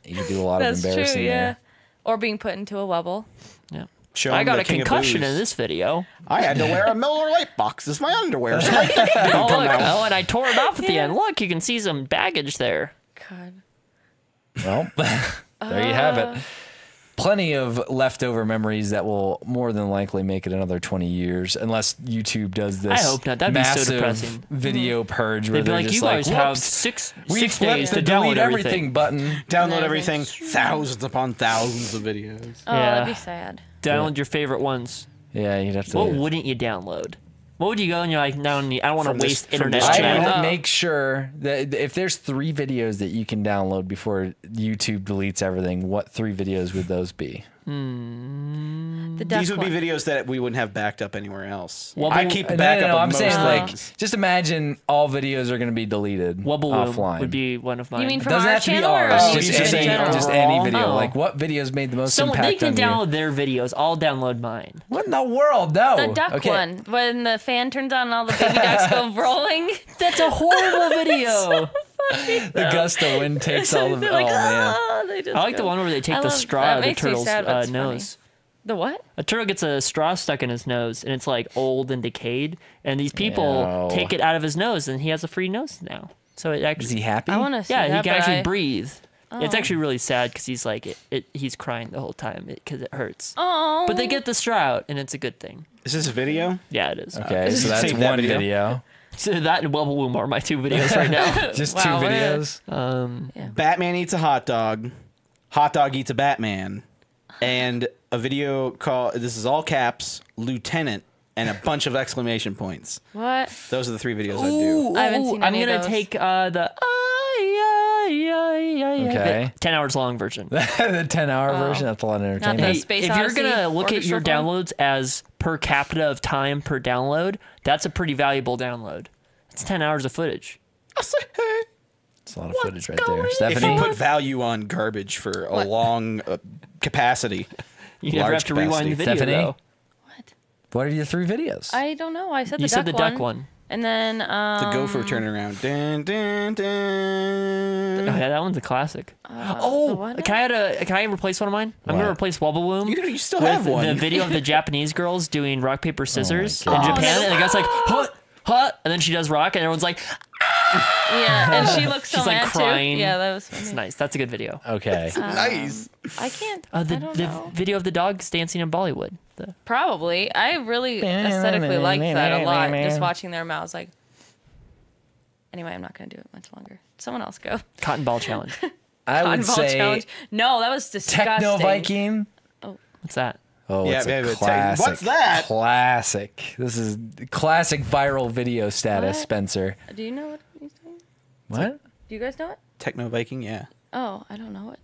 You can do a lot That's of true, embarrassing yeah. there. Or being put into a wubble. Yeah. Show I them got the a King of concussion Booze. in this video. I had to wear a Miller Lite box as my underwear. So Oh, look. Oh, and I tore it off at the end. Look, you can see some baggage there. God. Well, there you have it. Plenty of leftover memories that will more than likely make it another 20 years, unless YouTube does this. I hope not. That'd be so massive depressing. video purge where They'd be they're like, just you guys have "Whoops, six we days flipped to the download delete everything button." download Never. everything. Thousands upon thousands of videos. Oh, Yeah. that'd be sad. Download your favorite ones. Yeah, you'd have to. What wouldn't you download? What would you go and you're like, no, I don't want From to this- waste from internet this I channel. channel. would make sure that if there's 3 videos that you can download before YouTube deletes everything, what 3 videos would those be? The duck These would one. be videos that we wouldn't have backed up anywhere else. Well, I but- keep No, a backup no, of I'm most saying like things. just imagine all videos are going to be deleted Wubble offline. would be one of mine. You mean from Doesn't our have to be channel or ours. on Just, YouTube any, in general? just any video. Oh. Like what videos made the most someone they impact can on you? download their videos. I'll download mine. What in the world? No. the duck Okay. one when the fan turns on and all the baby ducks go rolling? That's a horrible video. The gust of wind takes all of They're it. like, Oh man. "Ah," they just I like the go. one where they take I the love- straw that out of the makes me turtle's sad, but it's funny. nose. The what? A turtle gets a straw stuck in his nose, and it's like old and decayed. And these people Ew. take it out of his nose, and he has a free nose now. So it actually, Is he happy? I want to see yeah, that, he can but actually I- breathe. It's Oh. actually really sad because he's like he's crying the whole time because it hurts. Oh. But they get the straw out, and it's a good thing. Is this a video? Yeah, it is. Okay, so that's Save that one video. video. So that and Wubble Womb are my two videos right now. Just Wow, two what a- videos. Batman eats a hot dog. Hot dog eats a Batman. And a video called, this is all caps, Lieutenant, and a bunch of exclamation points. What? Those are the three videos I do. I haven't seen I'm any of gonna those. take the Okay. 10 hours long version. The 10-hour version. That's a lot of the entertainment. Hey, Space if you're Odyssey gonna look at your orchestra form? downloads as per capita of time per download, that's a pretty valuable download. It's 10 hours of footage. It's a lot of footage right there. If you Stephanie, put value on garbage for a long capacity, You never Large have to rewind the video, Stephanie? though. What? what are your three videos? I don't know. I said You the said duck the duck one. And then the gopher turning around. Dun, dun, dun. Oh, yeah, that one's a classic. the what? Can I replace one of mine? I'm What? gonna replace Wubble Womb. You still with have one. the video of the Japanese girls doing rock paper scissors in God. Japan, and the guy's like, "Hut, hut," and then she does rock, and everyone's like, Yeah, and she looks so She's, like, mad crying. too. Yeah, that was "It's funny. nice. That's a good video." Okay. Nice. I can't. The I don't know. video of the dogs dancing in Bollywood. Probably. I really aesthetically liked that a lot. Just watching their mouths. Like. Anyway, I'm not gonna do it much longer. Someone else go. Cotton ball challenge. I would Cotton ball say challenge. No, that was disgusting. Techno Viking. What's that? Oh, Yeah, it's yeah, a but classic. what's that? Classic. This is classic viral video status, What? Spencer. Do you know what he's doing? What? Do you guys know it? Techno Viking, yeah. Oh, I don't know it.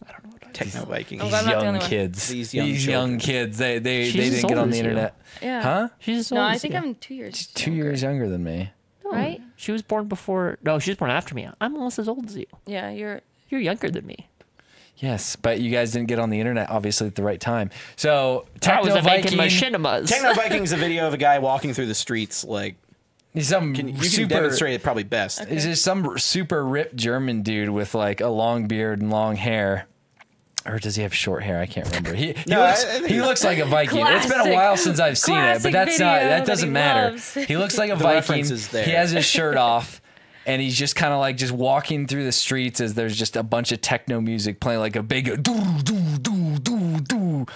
Techno Viking. Oh, These I'm not the young only one. kids. These These young young kids. They She's didn't as get old on as the you. internet. Yeah. Huh? She's as No, old I as think you. I'm 2 years. 2 years younger than me. Right? She was born before. No, she was born after me. I'm almost as old as you. Yeah, you're. You're younger than me. Yes, but you guys didn't get on the internet obviously at the right time. So I was Techno making Viking. machinimas. Techno Viking is a video of a guy walking through the streets. Like, Some you can super. demonstrate it probably best. He's just some super ripped German dude with like a long beard and long hair. Or does he have short hair? I can't remember. He looks like a Viking. It's been a Classic- while since I've seen it, but classic that's not. video That that doesn't he matter. loves. He looks like a The Viking. reference is there. He has his shirt off, and he's just kind of like just walking through the streets as there's just a bunch of techno music playing, like a big doo doo doo doo doo.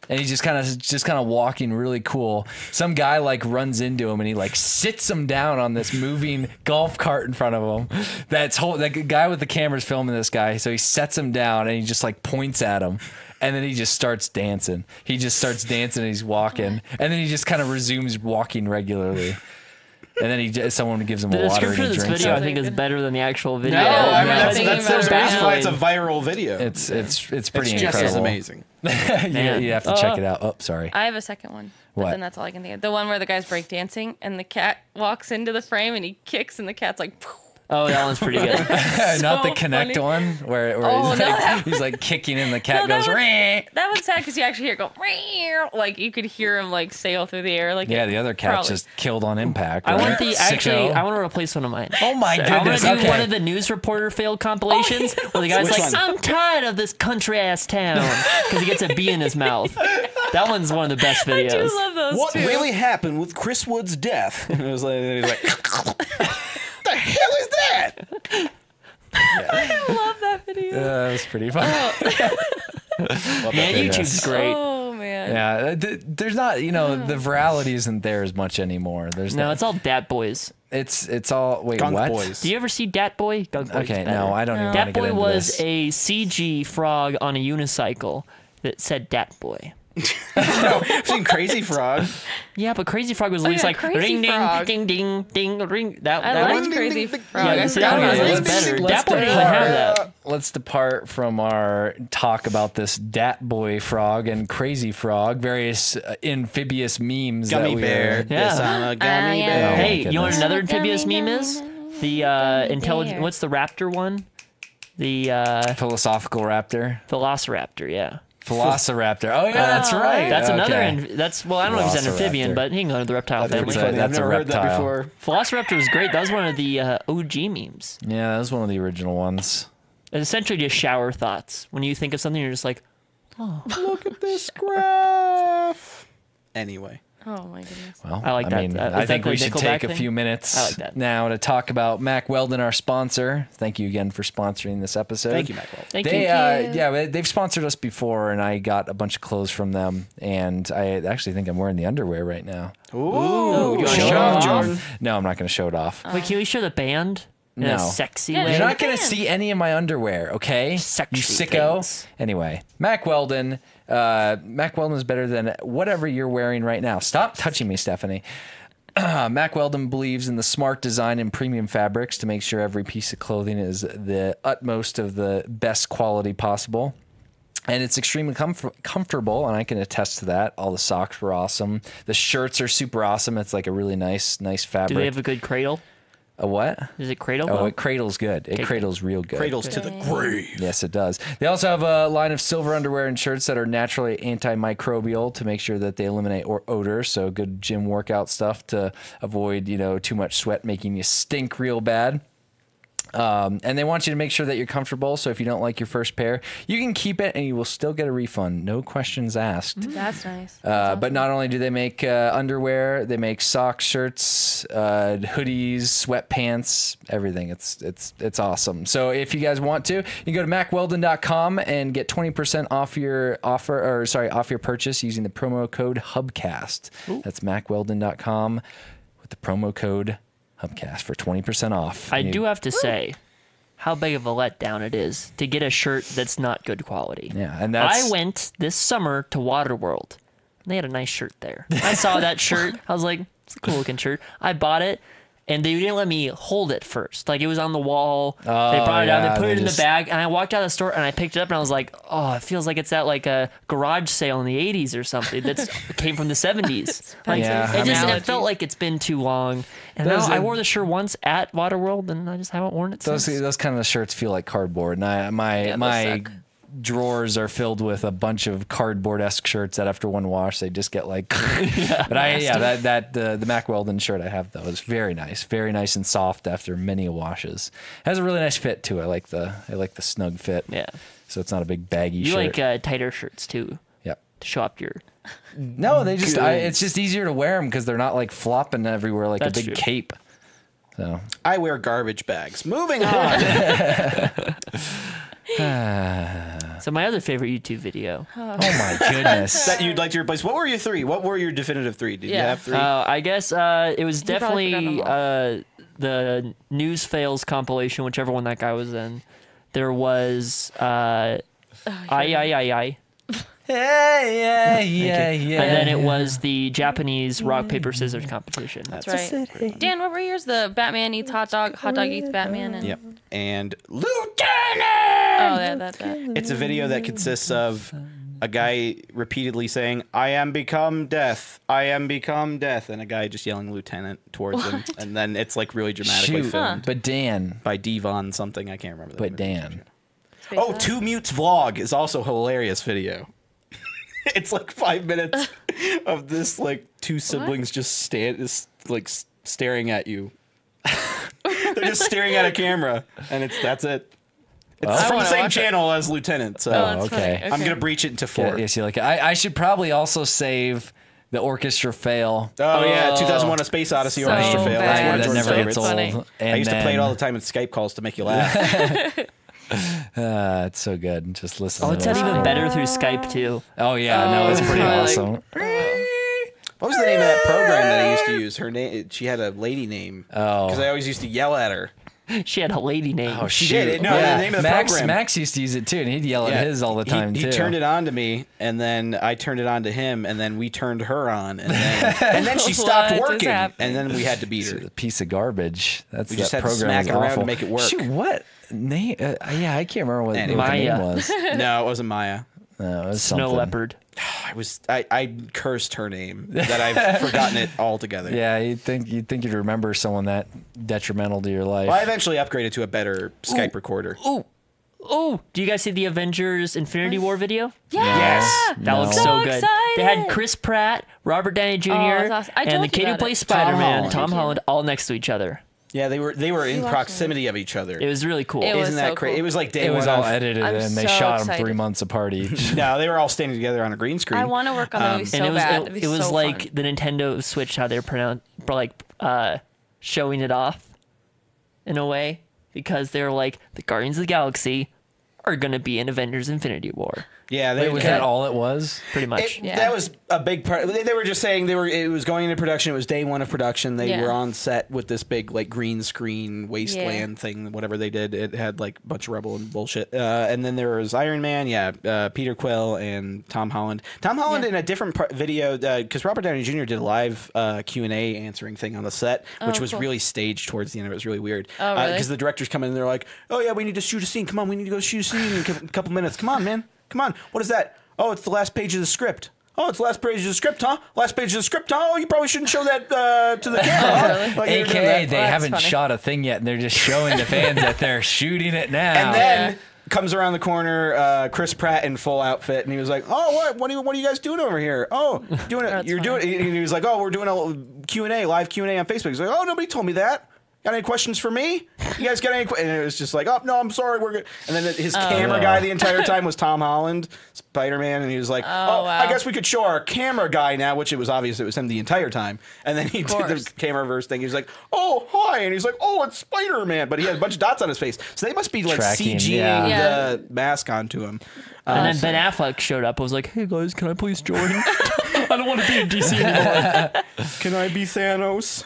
And he's just kind of walking really cool. Some guy like runs into him and he like sits him down on this moving golf cart in front of him. That guy with the camera's filming this guy, so he sets him down and he just like points at him. And then he just starts dancing. He just starts dancing and he's walking. And then he just kind of resumes walking regularly. And then someone gives him The a water description and of he this drinks video, it. I think, is better than the actual video. No, I mean, Yeah, that's thinking the about reason it why it's a now. viral video. It's pretty It's incredible. just as amazing. You have to check it out. Oh, sorry. I have a second one. But What? then that's all I can think of. The one where the guy's breakdancing and the cat walks into the frame and he kicks and the cat's like. Poof. Oh, that one's pretty good. Not the so Connect funny. one where Oh, he's, no, like, that- he's like kicking and the cat No, that goes. was- "Reh." That one's sad because you actually hear it go. "Meow." Like you could hear him like sail through the air. Like Yeah, the other cat's probably- just killed on impact. I right? want Sicko. I want to replace one of mine. Oh my I want to goodness. do Okay. one of the news reporter failed compilations where the guy's Which like, one? I'm tired of this country ass town because he gets a bee in his mouth. That one's one of the best I videos. do love those What too. really happened with Chris Wood's death? And it was like, he was like the hell is that? I love that video. That was pretty fun. Man, YouTube's great. Oh man. Yeah, there's not, the virality isn't there as much anymore. There's No, not, it's all Dat Boys. it's all wait, Gunk what? Boys. Do you ever see Dat Boy? Gunk Boy's Okay, better. no, I don't even want to Dat get Boy into was this. a CG frog on a unicycle that said Dat Boy. I've seen Crazy Frog. Yeah, but Crazy Frog was at least yeah, like Crazy ring, ding, Frog. ding, ding, ding, ring. That I was liked Crazy Frog. Yeah, see, that That one was was better. let's Dat Boy didn't even have that. Let's depart from our talk about this Dat Boy frog and Crazy Frog, various amphibious memes Gummy that we bear. are. Yeah. Yes, I'm a gummy yeah. bear. Oh, Hey, my you know what goodness. another amphibious meme is? The intelligent. bear. What's the raptor one? The Philosophical raptor. velociraptor. Yeah. Velociraptor. Oh, yeah, that's right. That's another. Okay. That's well, I don't know if it's an amphibian, Velociraptor. but he can go into the reptile That's pretty family. funny. That's I've a never heard that reptile. before. Velociraptor was great. That was one of the OG memes. Yeah, that was one of the original ones. It's essentially just shower thoughts. When you think of something, you're just like, Look at this graph. Anyway. Oh my goodness. Well, I like that. mean, Is I that think the we should Nickelback take a thing? few minutes I like that. now to talk about Mack Weldon, our sponsor. Thank you again for sponsoring this episode. Thank you, Michael. thank They, you. yeah, they've sponsored us before, and I got a bunch of clothes from them, and I actually think I'm wearing the underwear right now. Ooh. you wanna show show it it off, off? Jordan. No, I'm not going to show it off. Wait, can we show the band in No. a sexy Yeah, way? You're Show not going to the band. see any of my underwear, okay? Sexy You sicko. things. Anyway, Mack Weldon. Mack Weldon is better than whatever you're wearing right now. Stop touching me, Stephanie. Mack Weldon believes in the smart design and premium fabrics to make sure every piece of clothing is the utmost of the best quality possible. And it's extremely comfortable, and I can attest to that. All the socks were awesome. The shirts are super awesome. It's like a really nice fabric. Do they have a good cradle? A what? Is it cradle? Oh, well? it cradles good. It Okay, cradles real good. Cradles to the grave. Yes, it does. They also have a line of silver underwear and shirts that are naturally antimicrobial to make sure that they eliminate odor. So good gym workout stuff to avoid, too much sweat making you stink real bad. And they want you to make sure that you're comfortable. So if you don't like your first pair, you can keep it and you will still get a refund. No questions asked. That's nice. But not only do they make underwear, they make socks, shirts, hoodies, sweatpants, everything. It's awesome. So if you guys want to, you can go to MackWeldon.com and get 20% off your off your purchase using the promo code Hubcast. Ooh. That's MackWeldon.com with the promo code Hubcast for 20% off. I do have to say how big of a letdown it is to get a shirt that's not good quality. Yeah, and that's I went this summer to Waterworld. They had a nice shirt there. I saw that shirt. I was like, it's a cool looking shirt. I bought it, and they didn't let me hold it first. Like, it was on the wall. They brought it out. yeah, They put they it in just- the bag, and I walked out of the store, and I picked it up, and I was like, oh, it feels like it's at like a garage sale in the 80s or something that came from the 70s. Like, Yeah, it I just mean- it felt like it's been too long. And Those now I are- wore the shirt once at Waterworld, and I just haven't worn it those since. those kind of shirts feel like cardboard, and my those suck. drawers are filled with a bunch of cardboard-esque shirts that after one wash they just get like. But the Mack Weldon shirt I have though is very nice and soft after many washes. It has a really nice fit too. I like the snug fit. Yeah. So it's not a big baggy You shirt. like tighter shirts, too, Yep. to show up your... No, they just it's just easier to wear them because they're not like flopping everywhere like That's a big true. cape. So I wear garbage bags. Moving on. So my other favorite YouTube video. oh my goodness. That you'd like to replace. What were your three? What were your definitive three? Did you Yeah. have three? I guess it was You probably definitely forgot the news fails compilation, whichever one that guy was in. There was I. yeah. And then it was the Japanese rock paper scissors competition. That's right. Dan, what were yours? The Batman eats hot dog eats Batman. And... Yep. And Lieutenant. Oh, that. It's a video that consists of a guy repeatedly saying, "I am become death. I am become death," and a guy just yelling "Lieutenant" towards him, and then it's like really dramatically Shoot, filmed but Dan, by Devon something. I can't remember. The name but of the Dan. Oh, Two Mutes vlog is also a hilarious video. It's like 5 minutes of this like two siblings just staring at you. They're just staring at a camera, and that's it. It's I from the wanna same watch it. channel as Lieutenant. So Oh, that's okay. funny. I'm gonna breach it into 4. Yes, you like it. I should probably also save the orchestra fail. Oh yeah, 2001: A Space Odyssey So orchestra fail. That's bad. one of that Jordan's never favorites. gets old. Funny. And I used to play it then- all the time in Skype calls to make you laugh. It's so good. Just listen. Oh, to it's those. even better through Skype too. Oh yeah, no, it's pretty Like- awesome. What was the name of that program that I used to use? Her name. She had a lady name. Oh. Because I always used to yell at her. She had a lady name. Oh, She shoot. did. No, the name of the program. Max used to use it too, and he'd yell at his all the time he too. turned it on to me, and then I turned it on to him, and then we turned her on, and then she stopped What is working, happening? and then we had to beat her. It's a piece of garbage. That's We that just had to program smack is it around awful. to make it work. Shoot, what name? Yeah, I can't remember what the Maya. name was. No, it wasn't Maya. No, it was Snow something. leopard. I cursed her name that I've forgotten it altogether. Yeah, you'd think you'd remember someone that detrimental to your life. Well, I eventually upgraded to a better Skype recorder. Oh, do you guys see the Avengers Infinity War video? Yeah. That looks So so good. excited. They had Chris Pratt, Robert Downey Jr., that's awesome. I and told the you kid who about plays it. Spider-Man, Tom Tom Holland, all next to each other. Yeah, they were in watched proximity of each other. It was really cool. It was Isn't that so crazy? cool. It was like day it was one all of- edited, I'm and they so shot them excited. 3 months apart each. No, they were all standing together on a green screen. I want to work on the movie so and it was bad. it, It'd be it was so like fun. the Nintendo Switch, how they're showing it off in a way, because they're like, the Guardians of the Galaxy are gonna be in Avengers Infinity War, Yeah, Wait, was that all it was? pretty much. Yeah. That was a big part. They were just saying it was going into production. It was day one of production. They Yeah. were on set with this big like green screen wasteland thing. Whatever they did, it had like a bunch of rubble and bullshit. And then there was Iron Man, Peter Quill and Tom Holland. Tom Holland Yeah. in a different video because Robert Downey Jr. did a live Q&A answering thing on the set, which was cool. really staged towards the end. It was really weird. Oh, really? Because the directors come in and they're like, "Oh yeah, we need to shoot a scene. Come on, we need to go shoot a scene in a couple minutes. Come on, man. Come on. What is that? Oh, it's the last page of the script. Oh, it's the last page of the script, huh? Last page of the script, huh? Oh, you probably shouldn't show that to the camera. Huh? Really? Like, you're doing AKA, that. they Well, that's haven't funny. shot a thing yet, and they're just showing the fans that they're shooting it now. And then comes around the corner, Chris Pratt in full outfit, and he was like, "Oh, what are you guys doing over here? Oh, doing it. That's You're funny. doing." And he was like, "Oh, we're doing a Q&A, live Q&A on Facebook." He's like, "Oh, nobody told me that. Got any questions for me? You guys got any?" And it was just like, "Oh, no, I'm sorry, we're good." And then his camera guy the entire time was Tom Holland, Spider-Man, and he was like, "Oh, wow. I guess we could show our camera guy now," which it was obvious it was him the entire time. And then he did the course. camera verse thing. He was like, "Oh, hi," and he's like, "Oh, it's Spider-Man," but he had a bunch of dots on his face, so they must be like Tracking, CGing yeah. the mask onto him. And then Ben Affleck showed up. I was like, "Hey guys, can I please join? I don't want to be in DC anymore." Can I be Thanos?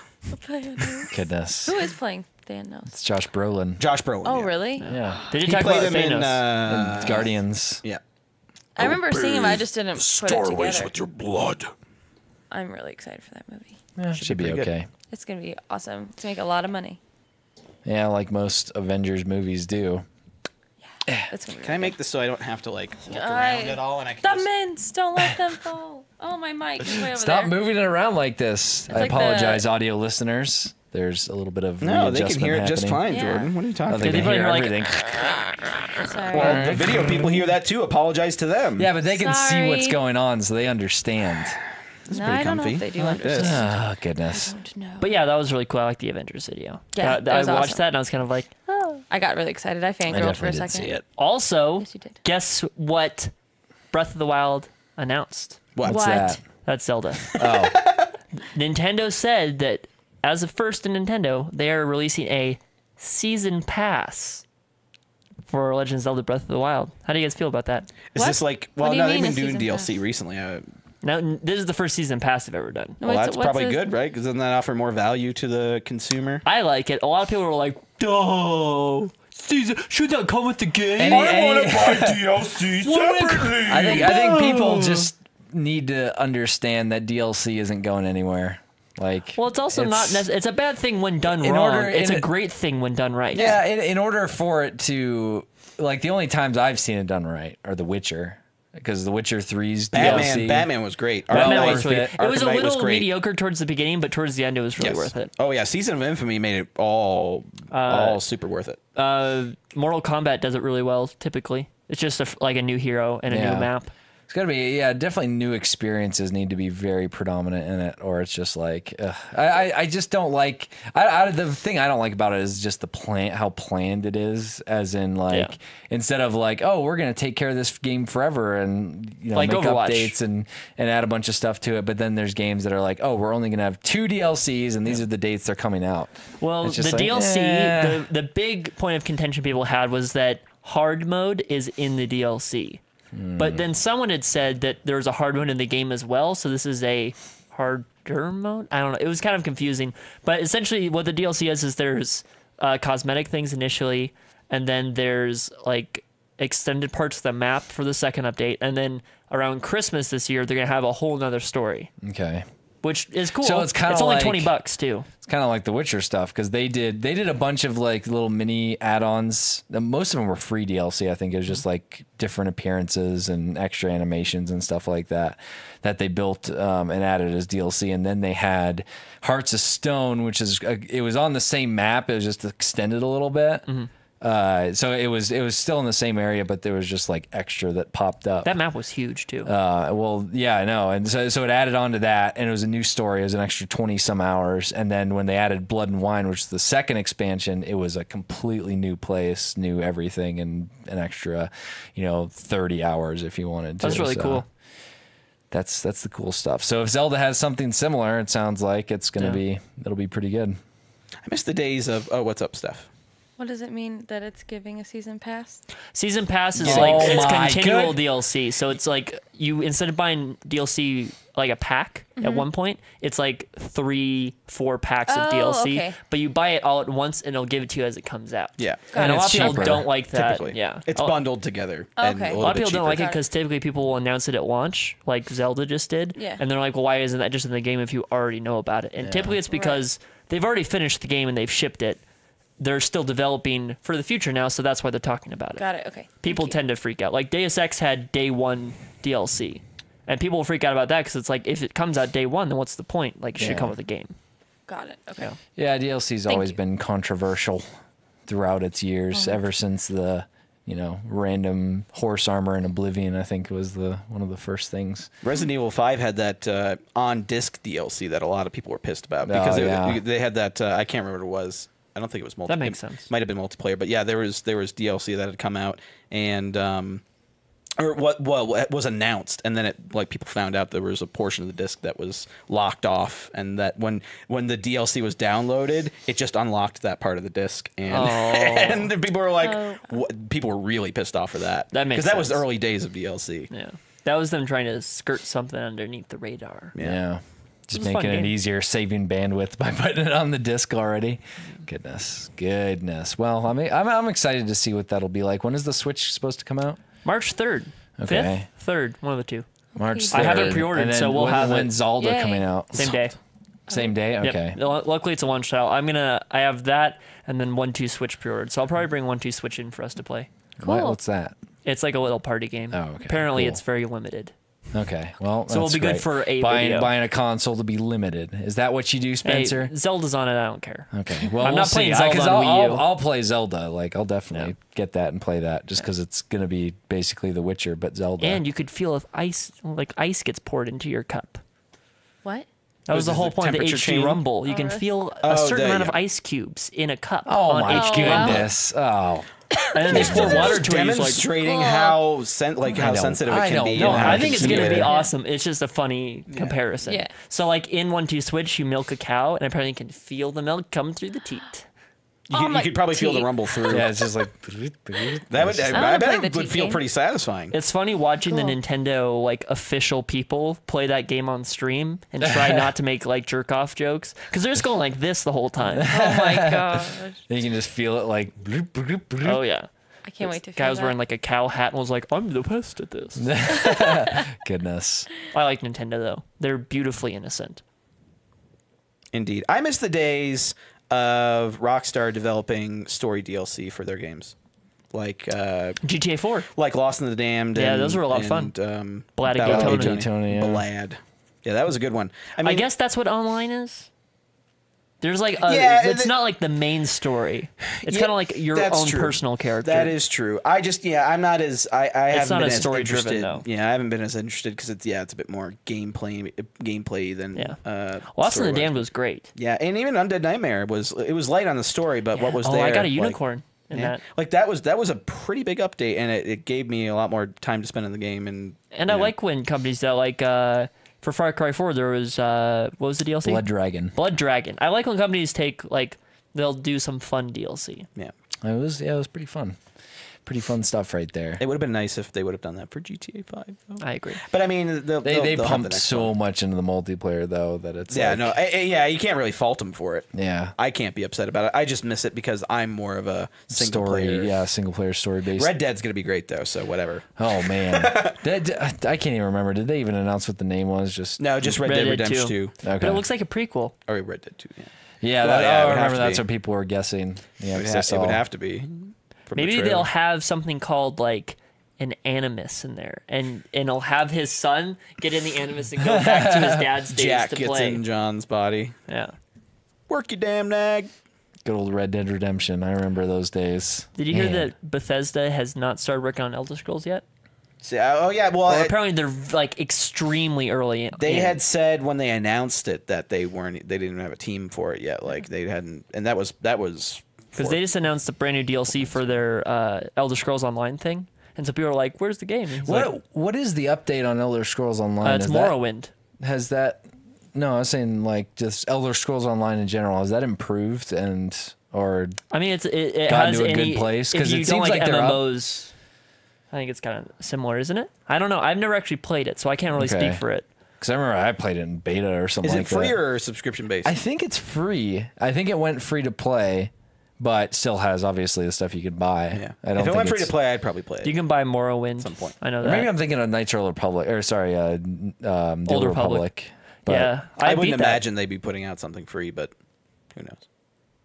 Goodness. Who is playing Thanos? It's Josh Brolin. Josh Brolin. Oh, yeah. really? Yeah. They did He talk played about him in Thanos. Guardians. yeah. I remember seeing him. I just didn't put it together. your blood. I'm really excited for that movie. Yeah, should be pretty good. okay. It's gonna be awesome. It's gonna make a lot of money. Yeah, like most Avengers movies do. It's gonna be. Can I make this so I don't have to like look I- around at all and I can The just... mints, don't let them fall. Oh, my mic is way over Stop there. moving it around like this. I like the- apologize, audio listeners. There's a little bit of No, they can readjustment hear it just happening. fine, Yeah. Jordan. What are you talking Oh, they about? can probably hear hear, like, everything. Sorry. Well, the video people hear that too. Apologize to them. Yeah, but they can see what's Sorry. going on, so they understand. no, pretty I don't know comfy. if they do I like this. understand. Oh, goodness. I don't know. But yeah, that was really cool. I like the Avengers video. Yeah, that I was watched awesome. that and I was kind of like, oh. I got really excited. I I fangirled for a definitely did second. see it. Also, Yes, you did. guess what Breath of the Wild announced? What? What's What? that? That's Zelda. Oh, Nintendo said that as a first in Nintendo, they are releasing a season pass for Legend of Zelda Breath of the Wild. How do you guys feel about that? Is What? this like? What Well, do you no, they've mean been a doing season DLC pass? recently. Now, this is the first season pass they've ever done. Well, that's probably good, right? Because doesn't that offer more value to the consumer? I like it. A lot of people were like, "Duh, season should that come with the game?" Any- any- buy DLC separately. I think people just need to understand that DLC isn't going anywhere. Like, Well, it's also not. It's a bad thing when done In wrong. order- It's in a a- great thing when done right. Yeah, in order for it to, like, the only times I've seen it done right are The Witcher, because The Witcher 3's DLC. Batman was great. Batman Well was worth really, it. it was a Arkham Knight was little great. mediocre towards the beginning, but towards the end, it was really Yes. worth it. Oh yeah, Season of Infamy made it all super worth it. Mortal Kombat does it really well. Typically, it's just like a new hero and a Yeah. new map. It's got to be, yeah, definitely new experiences need to be very predominant in it, or it's just like, ugh. I just don't like, the thing I don't like about it is just how planned it is, as in, like, Yeah. instead of like, oh, we're going to take care of this game forever and, you know, Like make Overwatch. updates and add a bunch of stuff to it, but then there's games that are like, oh, we're only going to have 2 DLCs and these are the dates they're coming out. Well, It's the just like, DLC, eh. the big point of contention people had was that hard mode is in the DLC. But then someone had said that there was a hard mode in the game as well, so this is a harder mode? I don't know. It was kind of confusing. But essentially what the DLC is there's cosmetic things initially, and then there's like extended parts of the map for the second update, and then around Christmas this year they're gonna have a whole nother story. Okay. Which is cool. So it's kind of only like $20 too. It's kind of like the Witcher stuff because they did a bunch of like little mini add-ons. Most of them were free DLC. I think it was just like different appearances and extra animations and stuff like that that they built and added as DLC. And then they had Hearts of Stone, which is it was on the same map. It was just extended a little bit. So it was still in the same area, but there was just like extra that popped up. That map was huge too. Well, yeah, I know. And so it added on to that, and it was a new story. It was an extra 20 some hours. And then when they added Blood and Wine, which is the second expansion, it was a completely new place, new everything, and an extra, 30 hours if you wanted to. That's really cool. That's the cool stuff. So if Zelda has something similar, it sounds like it'll be pretty good. I miss the days of what's up, Steph? What does it mean that it's giving a season pass? Season pass is Oh like it's my continual good- DLC. So it's like you instead of buying DLC like a pack at one point, it's like 3-4 packs of DLC. Okay. But you buy it all at once and it'll give it to you as it comes out. Yeah. And a lot of it's people cheaper, don't like that. Typically. Yeah. It's bundled together. And Okay. A lot of people cheaper. don't like it Got it. because typically people will announce it at launch, like Zelda just did. Yeah. And they're like, well, why isn't that just in the game if you already know about it? And typically it's because they've already finished the game and they've shipped it. They're still developing for the future now, so that's why they're talking about it. Got it. Okay. People Thank you. tend to freak out. Like Deus Ex had day one DLC. And people will freak out about that because it's like, if it comes out day one, then what's the point? Like, it should come with a game. Got it. Okay. Yeah, DLC's Thank always you. been controversial throughout its years, ever since the random horse armor in Oblivion. I think was one of the first things. Resident Evil 5 had that on-disc DLC that a lot of people were pissed about because they had that. I can't remember what it was. I don't think it was multiplayer. That makes sense. Might have been multiplayer, but yeah, there was DLC that had come out and or what was announced, and then people found out there was a portion of the disc that was locked off, and that when the DLC was downloaded, it just unlocked that part of the disc, and and people were like, people were really pissed off for that. That makes because that was the sense. early days of DLC. Yeah. That was them trying to skirt something underneath the radar. Yeah. Just was a fun making it game. easier, saving bandwidth by putting it on the disc already. Goodness. Well, I'm excited to see what that'll be like. When is the Switch supposed to come out? March 3rd. Okay. 5th? 3rd. One of the two. March 3rd. I have it pre-ordered, And then so we'll have when's it. Zelda Yay. coming out? Same day. Same day? Okay. Yep. Luckily, it's a launch title. I have that and then 1-2 Switch pre-ordered. So I'll probably bring 1-2 Switch in for us to play. Cool. What's that? It's like a little party game. Oh, okay. Apparently, Cool. it's very limited. Okay. Well, So it'll that's be good great. for a buying video. buying a console to be limited. Is that what you do, Spencer? Hey, Zelda's on it. I don't care. Okay. Well, I'm we'll not playing see. Zelda 'Cause on Wii U. I'll play Zelda. Like, I'll definitely get that and play that just because it's going to be basically The Witcher, but Zelda. And you could feel if ice gets poured into your cup. What? That was the whole point of the temperature HD change? Rumble. You can really? feel Oh, a certain amount of yeah. ice cubes in a cup. oh on my HD wow. Rumble. goodness. Oh. And then they pour water to it. It's like, Demonstrating Oh. how I sensitive it don't can be. know. no, and how I it think can it's going to be simulate it. awesome. It's just a funny comparison. Yeah. So, like in 1-2 Switch, you milk a cow, and apparently you can feel the milk come through the teat. You could probably feel the rumble through. Yeah, it's just like. That would, I I wanna play bet the it would teeth feel game. pretty satisfying. It's funny watching the Cool. Nintendo like official people play that game on stream and try not to make like jerk off jokes because they're just going like this the whole time. Oh my gosh. You can just feel it like. Oh yeah. I can't wait to feel Guy was that. wearing like a cow hat and was like, "I'm the best at this." Goodness. I like Nintendo though; they're beautifully innocent. Indeed. I miss the days of Rockstar developing story DLC for their games. Like GTA 4. like Lost in the Damned. Yeah, and, those were a lot of fun. And, Ballad of Ballad Gaytona. Gaytona, yeah. Ballad. Yeah, that was a good one. I mean, I guess that's what online is. There's like it's not like the main story. It's Yeah, kind of like your that's own true. personal character. that is true. I'm not as I haven't not been as as story-driven, interested. though. Yeah, I haven't been as interested because it's a bit more gameplay than Yeah. story-wise. Lost in the Damned was great. Yeah, and even Undead Nightmare was light on the story, but what was oh, there? I got a like- unicorn in yeah. that. Like that was a pretty big update, and it gave me a lot more time to spend in the game. And And I like when companies that like for Far Cry 4 there was what was the DLC? Blood Dragon. Blood Dragon. I like when companies take like they'll do some fun DLC. yeah. It was pretty fun. pretty fun stuff right there. It would have been nice if they would have done that for GTA 5. Though. I agree. But I mean, They pumped so much into the multiplayer though that it's you can't really fault them for it. Yeah, I can't be upset about it. I just miss it because I'm more of a single player story based. Red Dead's gonna be great though, so whatever. Oh man, I can't even remember. Did they even announce what the name was? Just Red Dead Redemption 2. Okay. But it looks like a prequel. Or Red Dead 2. Yeah, I remember that's what people were guessing. Yeah, it would have to be. Maybe they'll have something called like an animus in there, and he'll have his son get in the animus and go back to his dad's days Jack to gets play. in John's body. Yeah. Work, you damn nag. Good old Red Dead Redemption. I remember those days. Did you hear that Bethesda has not started working on Elder Scrolls yet? Oh yeah, well, apparently they're like extremely early. They had said when they announced it that they didn't have a team for it yet. Like they hadn't, and that was because they just announced a brand new DLC for their Elder Scrolls Online thing, and so people are like, "Where's the game?" What is the update on Elder Scrolls Online? It's Morrowind. Has that? No, I was saying like just Elder Scrolls Online in general. Has that improved or? I mean, it gotten has to a good place because it don't seems like they're MMOs. I think it's kind of similar, isn't it? I don't know. I've never actually played it, so I can't really speak for it. Because I remember I played it in beta or something like that. Is it free or subscription based? I think it's free. I think it went free to play, but still has obviously the stuff you could buy. Yeah. I don't if it think went free to play, I'd probably play it. You can buy Morrowind at some point. I know or that. maybe I'm thinking of Knights of the Old Republic, or sorry, the Old Republic. But yeah, I wouldn't imagine they'd be putting out something free, but who knows?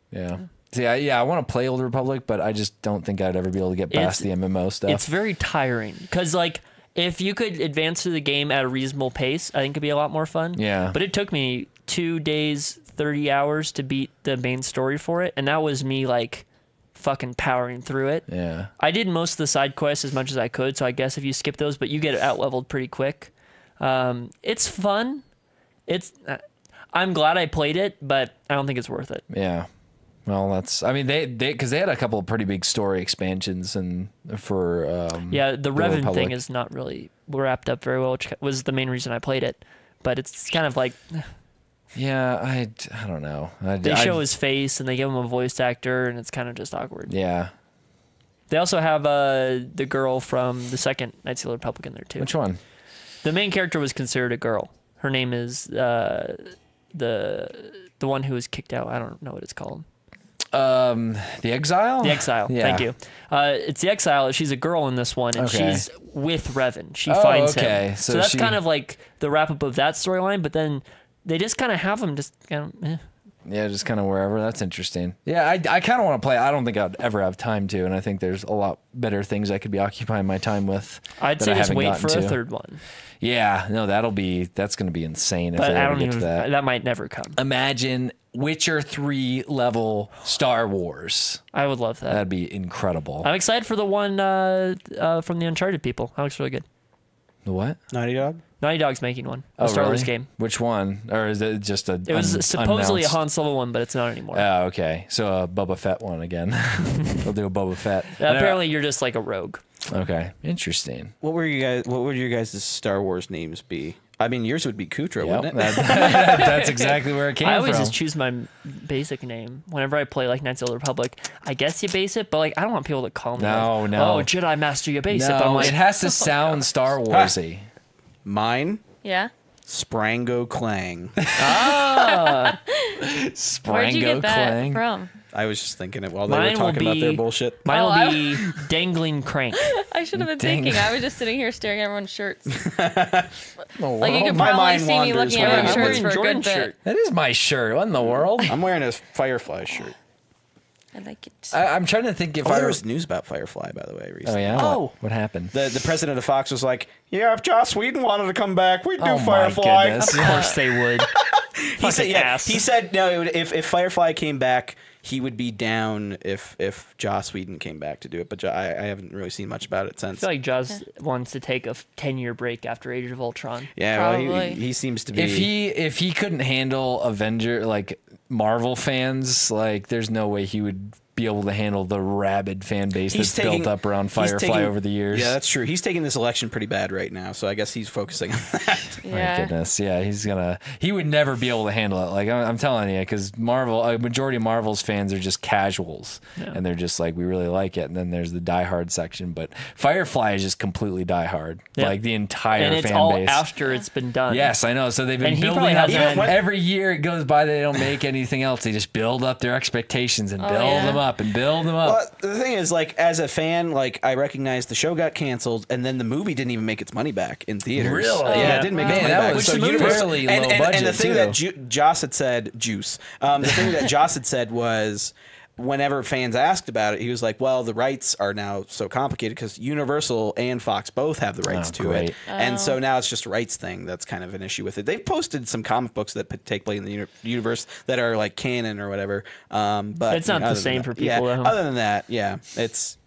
Yeah. See, I want to play Old Republic, but I just don't think I'd ever be able to get past the MMO stuff. It's very tiring because, like, if you could advance through the game at a reasonable pace, I think it'd be a lot more fun. Yeah. But it took me 2 days, 30 hours to beat the main story for it, and that was me, like, fucking powering through it. Yeah. I did most of the side quests as much as I could, so I guess if you skip those, but you get out-leveled pretty quick. It's fun. I'm glad I played it, but I don't think it's worth it. Yeah. Well, because they had a couple of pretty big story expansions and for the Revan thing is not really wrapped up very well, which was the main reason I played it. But it's kind of like, yeah, I don't know. They show his face and they give him a voice actor, and it's kind of just awkward. Yeah. They also have the girl from the second Knights of the Republic in there too. Which one? The main character was considered a girl. Her name is the one who was kicked out. I don't know what it's called. The Exile? The Exile. Yeah. Thank you. It's the Exile. She's a girl in this one, and she's with Revan. She Oh, finds okay. him. So that's kind of like the wrap up of that storyline, but then they just kind of have him just kind of. Yeah, just kind of wherever. That's interesting. Yeah, I kind of want to play. I don't think I'd ever have time to, and I think there's a lot better things I could be occupying my time with. I'd say just wait for a third one. Yeah, no, that's going to be insane if But they I ever don't get even. to that. That might never come. Imagine Witcher 3 level Star Wars. I would love that. That'd be incredible. I'm excited for the one from the Uncharted people. That looks really good. The what? Naughty Dog? Naughty Dog's making one. A Star Wars game. Which one? Or is it just a? It was supposedly a Han Solo one, but it's not anymore. Oh, okay. So a Boba Fett one again. They'll do a Boba Fett. Apparently, you're just like a rogue. Okay, interesting. What would your guys' Star Wars names be? I mean, yours would be Kutra, Yep, wouldn't it? That's exactly where it came from. I always just choose my basic name whenever I play like Knights of the Republic. I guess you base it, but like I don't want people to call me. No. Oh, Jedi Master, you base it. But I'm like, it has to sound Star Warsy. Mine? Yeah. Sprango Clang. Sprango Where'd you get that Clang. from? I was just thinking it while they Mine were talking will about their be- bullshit. Mine Oh, will be Dangling Crank. I should have been Dang. thinking. I was just sitting here staring at everyone's shirts. Oh, Like you well, could my probably mind see me wanders looking when at I'm my shirts wearing for a good Jordan's bit. shirt. that is my shirt. What in the world? I'm wearing a Firefly shirt. I like it. I'm trying to think if There I was news about Firefly, by the way, recently. Oh yeah. Oh. What happened? The president of Fox was like, "Yeah, if Joss Whedon wanted to come back, we'd do Oh, my Firefly." goodness. Of course they would. He said, Fucking ass. He said, no. If Firefly came back, he would be down if Joss Whedon came back to do it. But I haven't really seen much about it I since. feel like Jaws wants to take a 10-year break after Age of Ultron. Yeah, well, Probably. he seems to be. If he couldn't handle Marvel fans, like there's no way he would be able to handle the rabid fan base that's built up around Firefly over the years. Yeah, that's true. He's taking this election pretty bad right now, so I guess he's focusing on that. My goodness, yeah, he would never be able to handle it. Like I'm telling you, because Marvel, a majority of Marvel's fans are just casuals, and they're just like, we really like it. And then there's the diehard section, but Firefly is just completely diehard, like the entire and it's fan all base. after it's been done. Yes, I know. So they've been And he building probably up. hasn't- Every year it goes by, they don't make anything else. They just build up their expectations and build them up and build them up. Well, the thing is, like, as a fan, like, I recognize the show got canceled, and then the movie didn't even make its money back in theaters. Really? Yeah, it didn't make its money that back. was So fairly low budget, and the thing too. that Joss had said, the thing that Joss had said was, whenever fans asked about it, he was like, well, the rights are now so complicated because Universal and Fox both have the rights to it. And so now it's just a rights thing that's kind of an issue with it. They've posted some comic books that take place in the universe that are like canon or whatever. But it's not the same for people. Yeah, other than that, yeah, it's...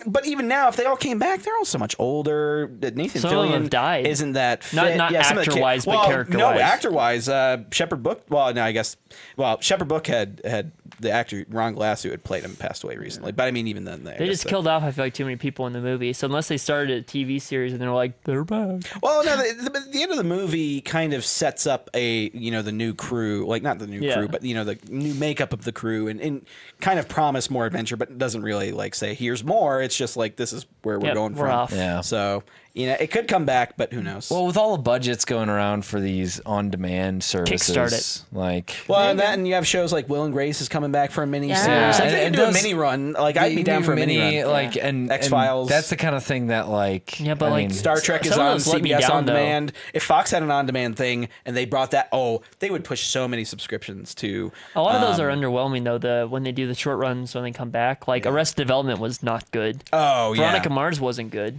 But even now, if they all came back, they're all so much older. Nathan Some of them Fillion have died. isn't that fit. Not actor-wise, but character-wise. No, actor-wise, Shepard Book. Well, no, I guess. Well, Shepard Book had the actor Ron Glass who had played him passed away recently. But I mean, even then, they just killed off, I feel like, too many people in the movie. So unless they started a TV series and they're like, they're back. Well, no, the end of the movie kind of sets up the new crew, like not the new crew, but the new makeup of the crew, and kind of promise more adventure, but doesn't really like say here's more. It's just like this is where we're going from. Off. Yeah. So it could come back, but who knows? Well, with all the budgets going around for these on-demand services, Kickstart it. like and you have shows like Will and Grace is coming back for a mini series. Yeah. If they can do a mini run, like I'd be down for a mini run. like and X-Files. That's the kind of thing that like but like Star Trek is some of on those let me CBS down, on though. demand. If Fox had an on demand thing and they brought that, they would push so many subscriptions to. A lot of those are underwhelming though. When they do the short runs when they come back, like Arrested Development was not good. Oh yeah, Veronica Mars wasn't good.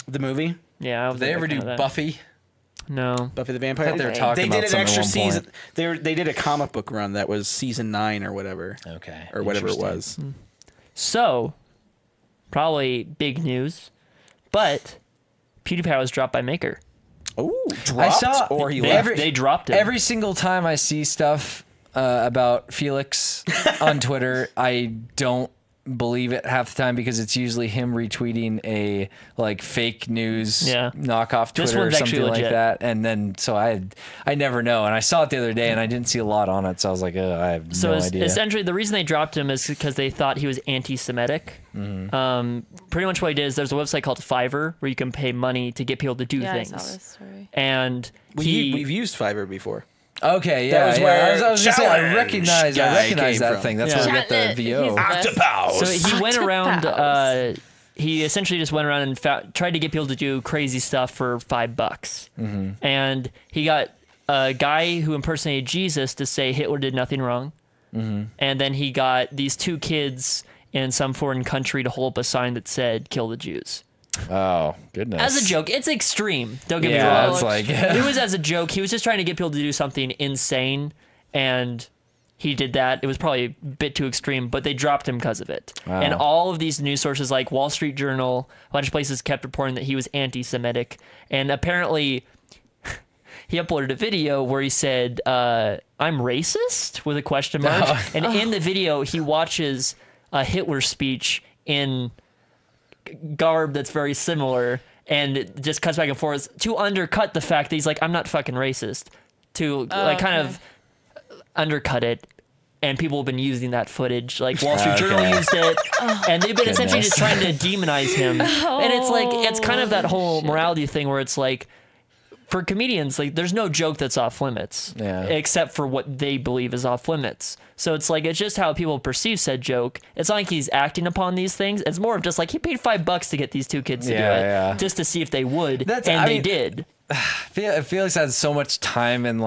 the movie Yeah, I Did they ever do Buffy? No. Buffy the Vampire. They were talking they about did an some at extra one season. point. They did a comic book run that was season 9 or whatever. Okay, or whatever it was. interesting. So, probably big news, but PewDiePie was dropped by Maker. Oh, dropped I saw or he They, left. they dropped him. Every single time I see stuff about Felix on Twitter, I don't believe it half the time because it's usually him retweeting a like fake news knockoff This Twitter or one's actually something like legit. that, and then so I never know. And I saw it the other day, and I didn't see a lot on it, so I was like, I have no idea. Essentially, the reason they dropped him is because they thought he was anti-Semitic. Pretty much what he did is there's a website called Fiverr where you can pay money to get people to do things. I saw this story. And We've used Fiverr before. Okay, That yeah, was yeah. where I was gonna say I Challenge recognize guy came that from. thing. That's Yeah. where we get the Chatnet, VO. he's- Octopows. so he went around. Octopows. He essentially just went around and tried to get people to do crazy stuff for $5, and he got a guy who impersonated Jesus to say Hitler did nothing wrong, and then he got these 2 kids in some foreign country to hold up a sign that said "Kill the Jews." Oh goodness! As a joke, it's extreme. Don't get me Yeah, wrong. it's like It was as a joke. He was just trying to get people to do something insane, and he did that. It was probably a bit too extreme, but they dropped him because of it. Wow. And all of these news sources, like Wall Street Journal, a bunch of places kept reporting that he was anti-Semitic, and apparently he uploaded a video where he said, "I'm racist?" with a question mark. And in the video, he watches a Hitler speech in garb that's very similar, and it just cuts back and forth to undercut the fact that he's like, I'm not fucking racist, to kind of undercut it. And people have been using that footage, like Wall Street Journal used it, and they've been essentially just trying to demonize him. And it's like, it's kind of that whole morality thing where it's like, for comedians, like there's no joke that's off limits, except for what they believe is off limits. So it's like, it's just how people perceive said joke. It's not like he's acting upon these things. It's more of just like he paid $5 to get these 2 kids to do it, just to see if they would, they did. Felix has so much time and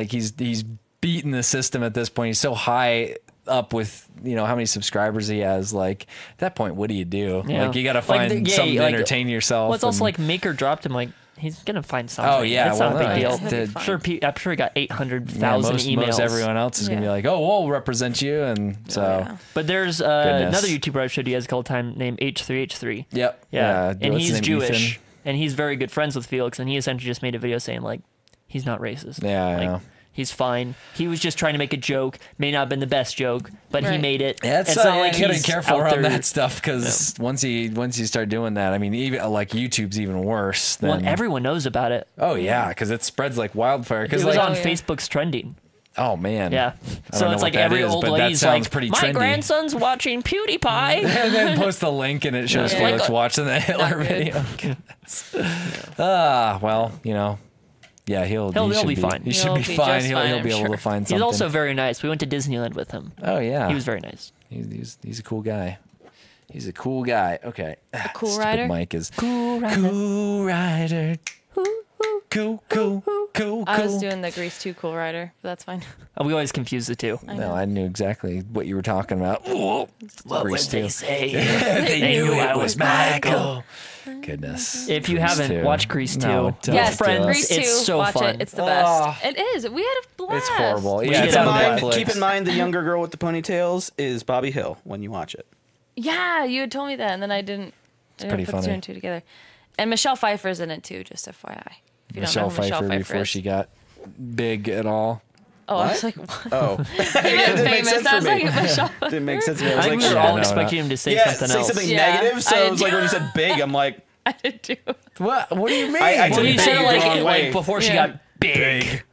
he's beaten the system at this point. He's so high up with how many subscribers he has. Like at that point, what do you do? Like you got to find something to entertain yourself. Well, it's also like Maker dropped him like. He's gonna find something. Oh yeah, it's not a big deal. I'm I'm sure he got 800,000 emails. Most everyone else is gonna be like, "Oh, we'll represent you," and so. But there's another YouTuber I've showed you guys a couple times named H3H3. Yep. Yeah. And What's his he's name, Jewish, Ethan? and he's very good friends with Felix, and he essentially just made a video saying like, he's not racist. Yeah. He's fine. He was just trying to make a joke. May not have been the best joke, but he Right. made it. Yeah, it's not like getting he's careful out around there- that stuff because once you start doing that, I mean, even like YouTube's even worse. Than, Well, everyone knows about it. oh yeah, because it spreads like wildfire. It Because was like, on yeah. Facebook's trending. oh man, Yeah. I So don't know it's what like that every is, old but that lady's sounds like, pretty my trendy. grandson's watching PewDiePie. And then post the link and it shows Yeah. Felix Like, watching the Hitler good. video. Goodness. Well, you know, yeah, he'll He'll be be fine. He should He'll be be fine. just He'll fine, be I'm able to sure. find something. He's also very nice. We went to Disneyland with him. oh yeah, He was very nice. He's a cool guy. He's a cool guy. Okay. A cool rider? Mike is Cool rider. cool rider. Cool. I was doing the Grease 2 Cool Rider, but that's fine. We always confuse the two. No, I knew exactly what you were talking about. What Grease would they too. say? They knew it was Michael. Goodness. If you Grease haven't too. watched Grease 2, No, with don't Yes, do friends, it. Grease 2, it's so watch fun. it. It's the best. Oh. It is. We had a blast. It's horrible. We Yeah, did it's have on a blast. Netflix. Keep in mind the younger girl with the ponytails is Bobby Hill when you watch it. Yeah, you had told me that, and then I didn't pretty put funny. two and two together. And Michelle Pfeiffer's in it too, just FYI. If you Michelle don't know who Pfeiffer Michelle before Pfeiffer is. she got big at all. Oh, I was like, what? Oh, Even famous. I was like, Michelle. didn't make sense to me. I I was think like, we were yeah, all no, expecting him to say yeah, something say else. something Yeah, negative. So I it was like when he said big, I'm like, I did too. What? What do you mean? I Well, took he big said it the like, wrong way. before she Yeah. got big.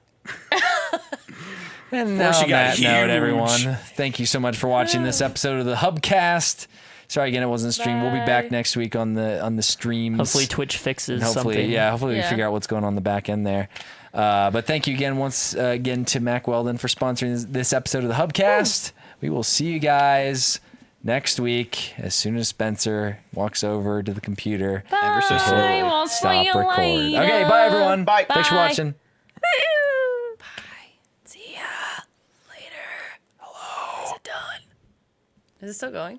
And now she on got that note, huge. everyone, thank you so much for watching this episode of the Hubcast. Sorry again, it wasn't streamed. We'll be back Bye. next week on the streams. Hopefully Twitch fixes And hopefully, something. hopefully we Yeah. figure out what's going on the back end there. But thank you again once again to Mac Weldon for sponsoring this episode of the Hubcast. We will see you guys next week as soon as Spencer walks over to the computer. ever so Bye. slowly. We'll see Stop you record. later. Okay, bye everyone. Bye. Thanks for Bye. watching. Bye. See ya later. Hello. Is it done? Is it still going?